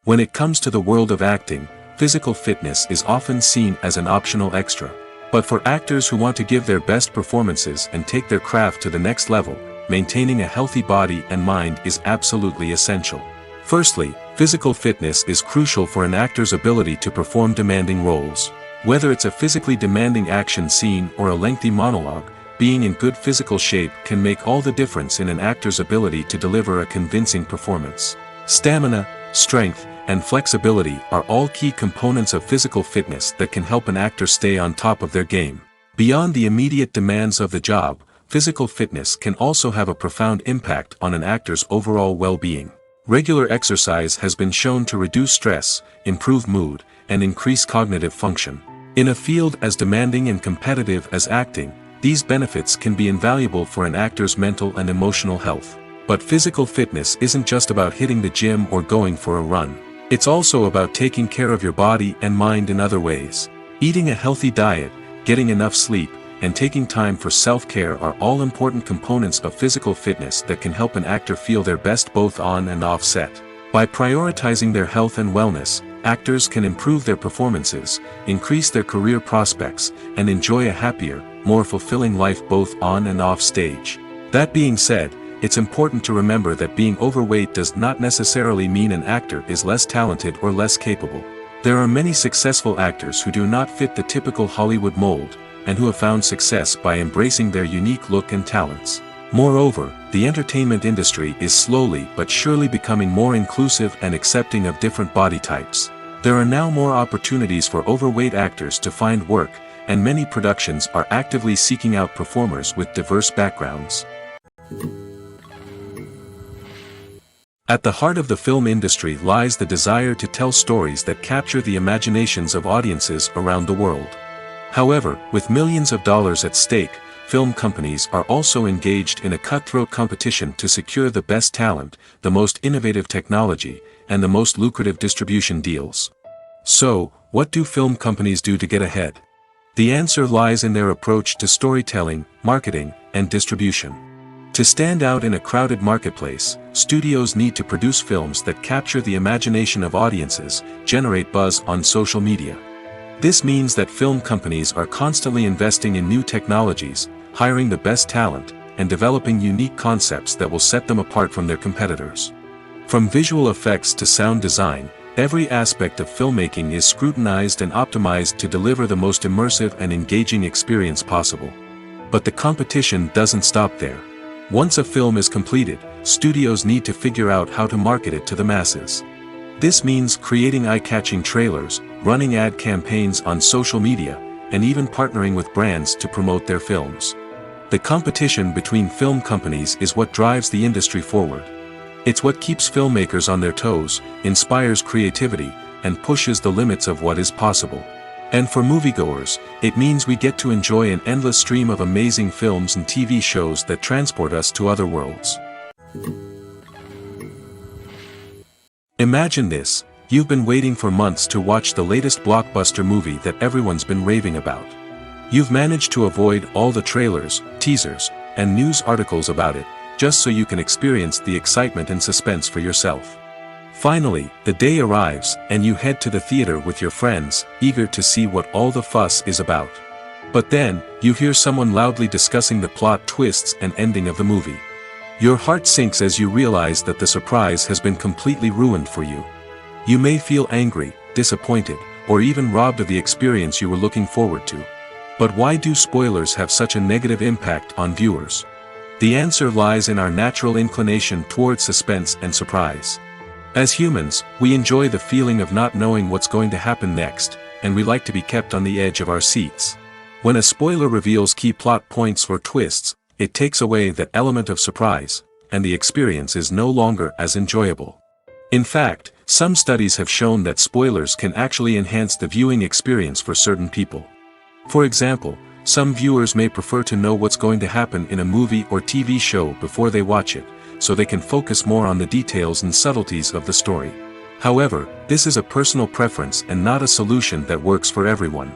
When it comes to the world of acting, physical fitness is often seen as an optional extra. But for actors who want to give their best performances and take their craft to the next level, maintaining a healthy body and mind is absolutely essential. Firstly, physical fitness is crucial for an actor's ability to perform demanding roles. Whether it's a physically demanding action scene or a lengthy monologue, being in good physical shape can make all the difference in an actor's ability to deliver a convincing performance. Stamina, strength, and flexibility are all key components of physical fitness that can help an actor stay on top of their game. Beyond the immediate demands of the job, physical fitness can also have a profound impact on an actor's overall well-being. Regular exercise has been shown to reduce stress, improve mood, and increase cognitive function. In a field as demanding and competitive as acting, these benefits can be invaluable for an actor's mental and emotional health. But physical fitness isn't just about hitting the gym or going for a run. It's also about taking care of your body and mind in other ways. Eating a healthy diet, getting enough sleep, and taking time for self-care are all important components of physical fitness that can help an actor feel their best both on and off set. By prioritizing their health and wellness, actors can improve their performances, increase their career prospects, and enjoy a happier, more fulfilling life both on and off stage. That being said, it's important to remember that being overweight does not necessarily mean an actor is less talented or less capable. There are many successful actors who do not fit the typical Hollywood mold, and who have found success by embracing their unique look and talents. Moreover, the entertainment industry is slowly but surely becoming more inclusive and accepting of different body types. There are now more opportunities for overweight actors to find work, and many productions are actively seeking out performers with diverse backgrounds. At the heart of the film industry lies the desire to tell stories that capture the imaginations of audiences around the world. However, with millions of dollars at stake, film companies are also engaged in a cutthroat competition to secure the best talent, the most innovative technology, and the most lucrative distribution deals. So, what do film companies do to get ahead? The answer lies in their approach to storytelling, marketing, and distribution. To stand out in a crowded marketplace, studios need to produce films that capture the imagination of audiences, generate buzz on social media. This means that film companies are constantly investing in new technologies, hiring the best talent, and developing unique concepts that will set them apart from their competitors. From visual effects to sound design, every aspect of filmmaking is scrutinized and optimized to deliver the most immersive and engaging experience possible. But the competition doesn't stop there. Once a film is completed, studios need to figure out how to market it to the masses. This means creating eye-catching trailers, running ad campaigns on social media, and even partnering with brands to promote their films. The competition between film companies is what drives the industry forward. It's what keeps filmmakers on their toes, inspires creativity, and pushes the limits of what is possible. And for moviegoers, it means we get to enjoy an endless stream of amazing films and TV shows that transport us to other worlds. Imagine this: you've been waiting for months to watch the latest blockbuster movie that everyone's been raving about. You've managed to avoid all the trailers, teasers, and news articles about it, just so you can experience the excitement and suspense for yourself. Finally, the day arrives, and you head to the theater with your friends, eager to see what all the fuss is about. But then, you hear someone loudly discussing the plot twists and ending of the movie. Your heart sinks as you realize that the surprise has been completely ruined for you. You may feel angry, disappointed, or even robbed of the experience you were looking forward to. But why do spoilers have such a negative impact on viewers? The answer lies in our natural inclination toward suspense and surprise. As humans, we enjoy the feeling of not knowing what's going to happen next, and we like to be kept on the edge of our seats. When a spoiler reveals key plot points or twists, it takes away that element of surprise, and the experience is no longer as enjoyable. In fact, some studies have shown that spoilers can actually enhance the viewing experience for certain people. For example, some viewers may prefer to know what's going to happen in a movie or TV show before they watch it, so they can focus more on the details and subtleties of the story. However, this is a personal preference and not a solution that works for everyone.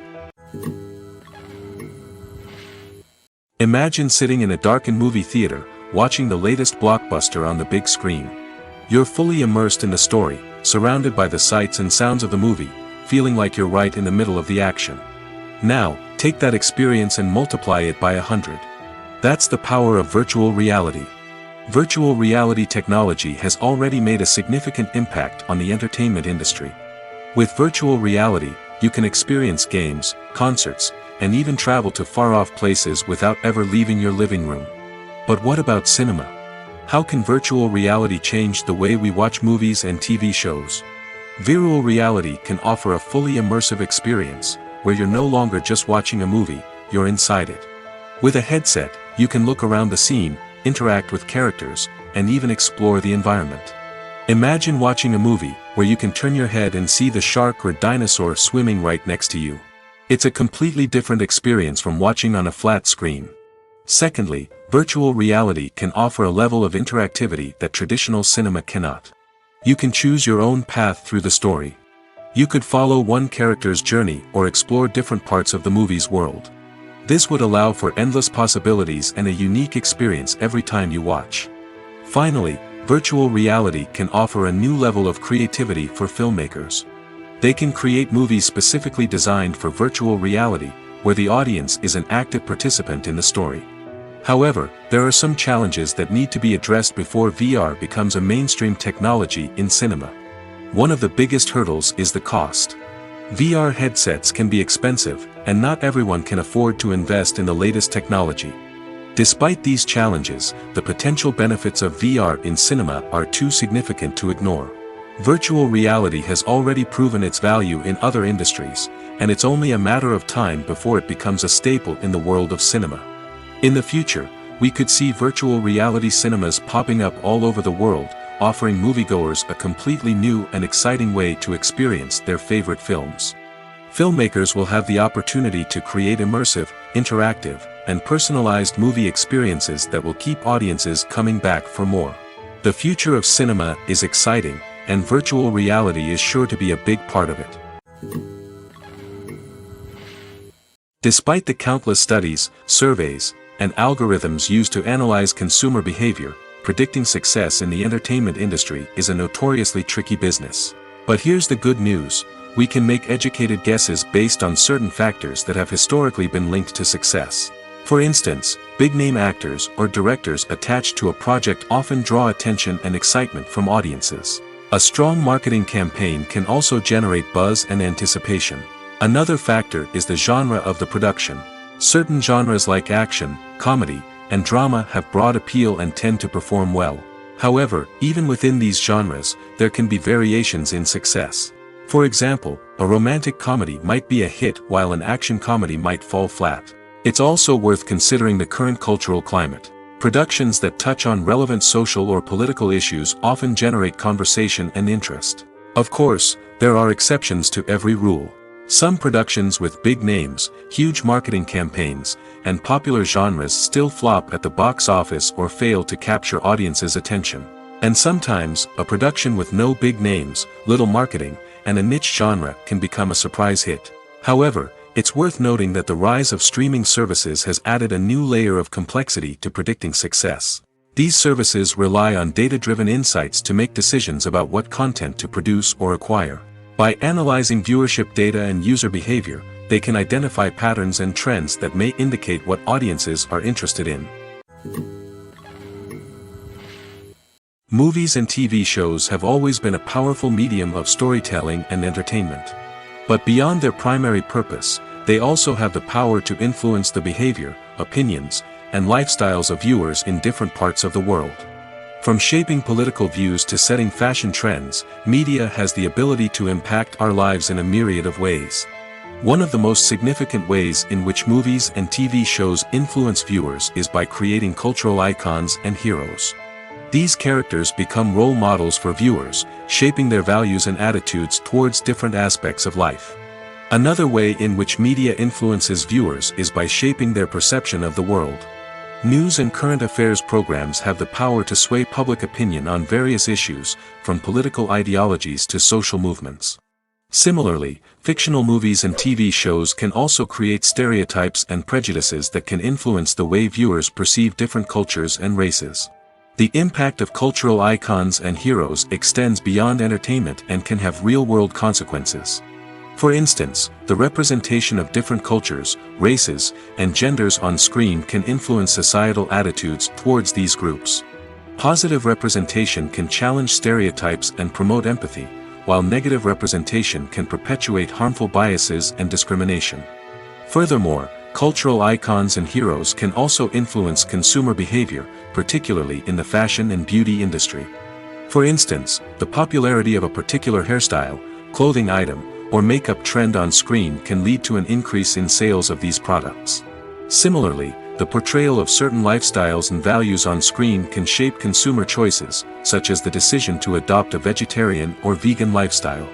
Imagine sitting in a darkened movie theater, watching the latest blockbuster on the big screen. You're fully immersed in the story, surrounded by the sights and sounds of the movie, feeling like you're right in the middle of the action. Now, take that experience and multiply it by 100. That's the power of virtual reality. Virtual reality technology has already made a significant impact on the entertainment industry. With virtual reality, you can experience games, concerts, and even travel to far-off places without ever leaving your living room. But what about cinema? How can virtual reality change the way we watch movies and TV shows? Virtual reality can offer a fully immersive experience, where you're no longer just watching a movie, you're inside it. With a headset, you can look around the scene, interact with characters, and even explore the environment. Imagine watching a movie, where you can turn your head and see the shark or dinosaur swimming right next to you. It's a completely different experience from watching on a flat screen. Secondly, virtual reality can offer a level of interactivity that traditional cinema cannot. You can choose your own path through the story. You could follow one character's journey or explore different parts of the movie's world. This would allow for endless possibilities and a unique experience every time you watch. Finally, virtual reality can offer a new level of creativity for filmmakers. They can create movies specifically designed for virtual reality, where the audience is an active participant in the story. However, there are some challenges that need to be addressed before VR becomes a mainstream technology in cinema. One of the biggest hurdles is the cost. VR headsets can be expensive, and not everyone can afford to invest in the latest technology. Despite these challenges, the potential benefits of VR in cinema are too significant to ignore. Virtual reality has already proven its value in other industries, and it's only a matter of time before it becomes a staple in the world of cinema. In the future, we could see virtual reality cinemas popping up all over the world, offering moviegoers a completely new and exciting way to experience their favorite films. Filmmakers will have the opportunity to create immersive, interactive, and personalized movie experiences that will keep audiences coming back for more. The future of cinema is exciting, and virtual reality is sure to be a big part of it. Despite the countless studies, surveys, and algorithms used to analyze consumer behavior, predicting success in the entertainment industry is a notoriously tricky business. But here's the good news: we can make educated guesses based on certain factors that have historically been linked to success. For instance, big-name actors or directors attached to a project often draw attention and excitement from audiences. A strong marketing campaign can also generate buzz and anticipation. Another factor is the genre of the production. Certain genres like action, comedy, and drama have broad appeal and tend to perform well. However, even within these genres, there can be variations in success. For example, a romantic comedy might be a hit while an action comedy might fall flat. It's also worth considering the current cultural climate. Productions that touch on relevant social or political issues often generate conversation and interest. Of course, there are exceptions to every rule. Some productions with big names, huge marketing campaigns, and popular genres still flop at the box office or fail to capture audiences' attention. And sometimes, a production with no big names, little marketing, and a niche genre can become a surprise hit. However, it's worth noting that the rise of streaming services has added a new layer of complexity to predicting success. These services rely on data-driven insights to make decisions about what content to produce or acquire. By analyzing viewership data and user behavior, they can identify patterns and trends that may indicate what audiences are interested in. Movies and TV shows have always been a powerful medium of storytelling and entertainment. But beyond their primary purpose, they also have the power to influence the behavior, opinions, and lifestyles of viewers in different parts of the world. From shaping political views to setting fashion trends, media has the ability to impact our lives in a myriad of ways. One of the most significant ways in which movies and TV shows influence viewers is by creating cultural icons and heroes. These characters become role models for viewers, shaping their values and attitudes towards different aspects of life. Another way in which media influences viewers is by shaping their perception of the world. News and current affairs programs have the power to sway public opinion on various issues, from political ideologies to social movements. Similarly, fictional movies and TV shows can also create stereotypes and prejudices that can influence the way viewers perceive different cultures and races. The impact of cultural icons and heroes extends beyond entertainment and can have real-world consequences. For instance, the representation of different cultures, races, and genders on screen can influence societal attitudes towards these groups. Positive representation can challenge stereotypes and promote empathy, while negative representation can perpetuate harmful biases and discrimination. Furthermore, cultural icons and heroes can also influence consumer behavior, particularly in the fashion and beauty industry. For instance, the popularity of a particular hairstyle, clothing item, or makeup trend on screen can lead to an increase in sales of these products. Similarly, the portrayal of certain lifestyles and values on screen can shape consumer choices, such as the decision to adopt a vegetarian or vegan lifestyle.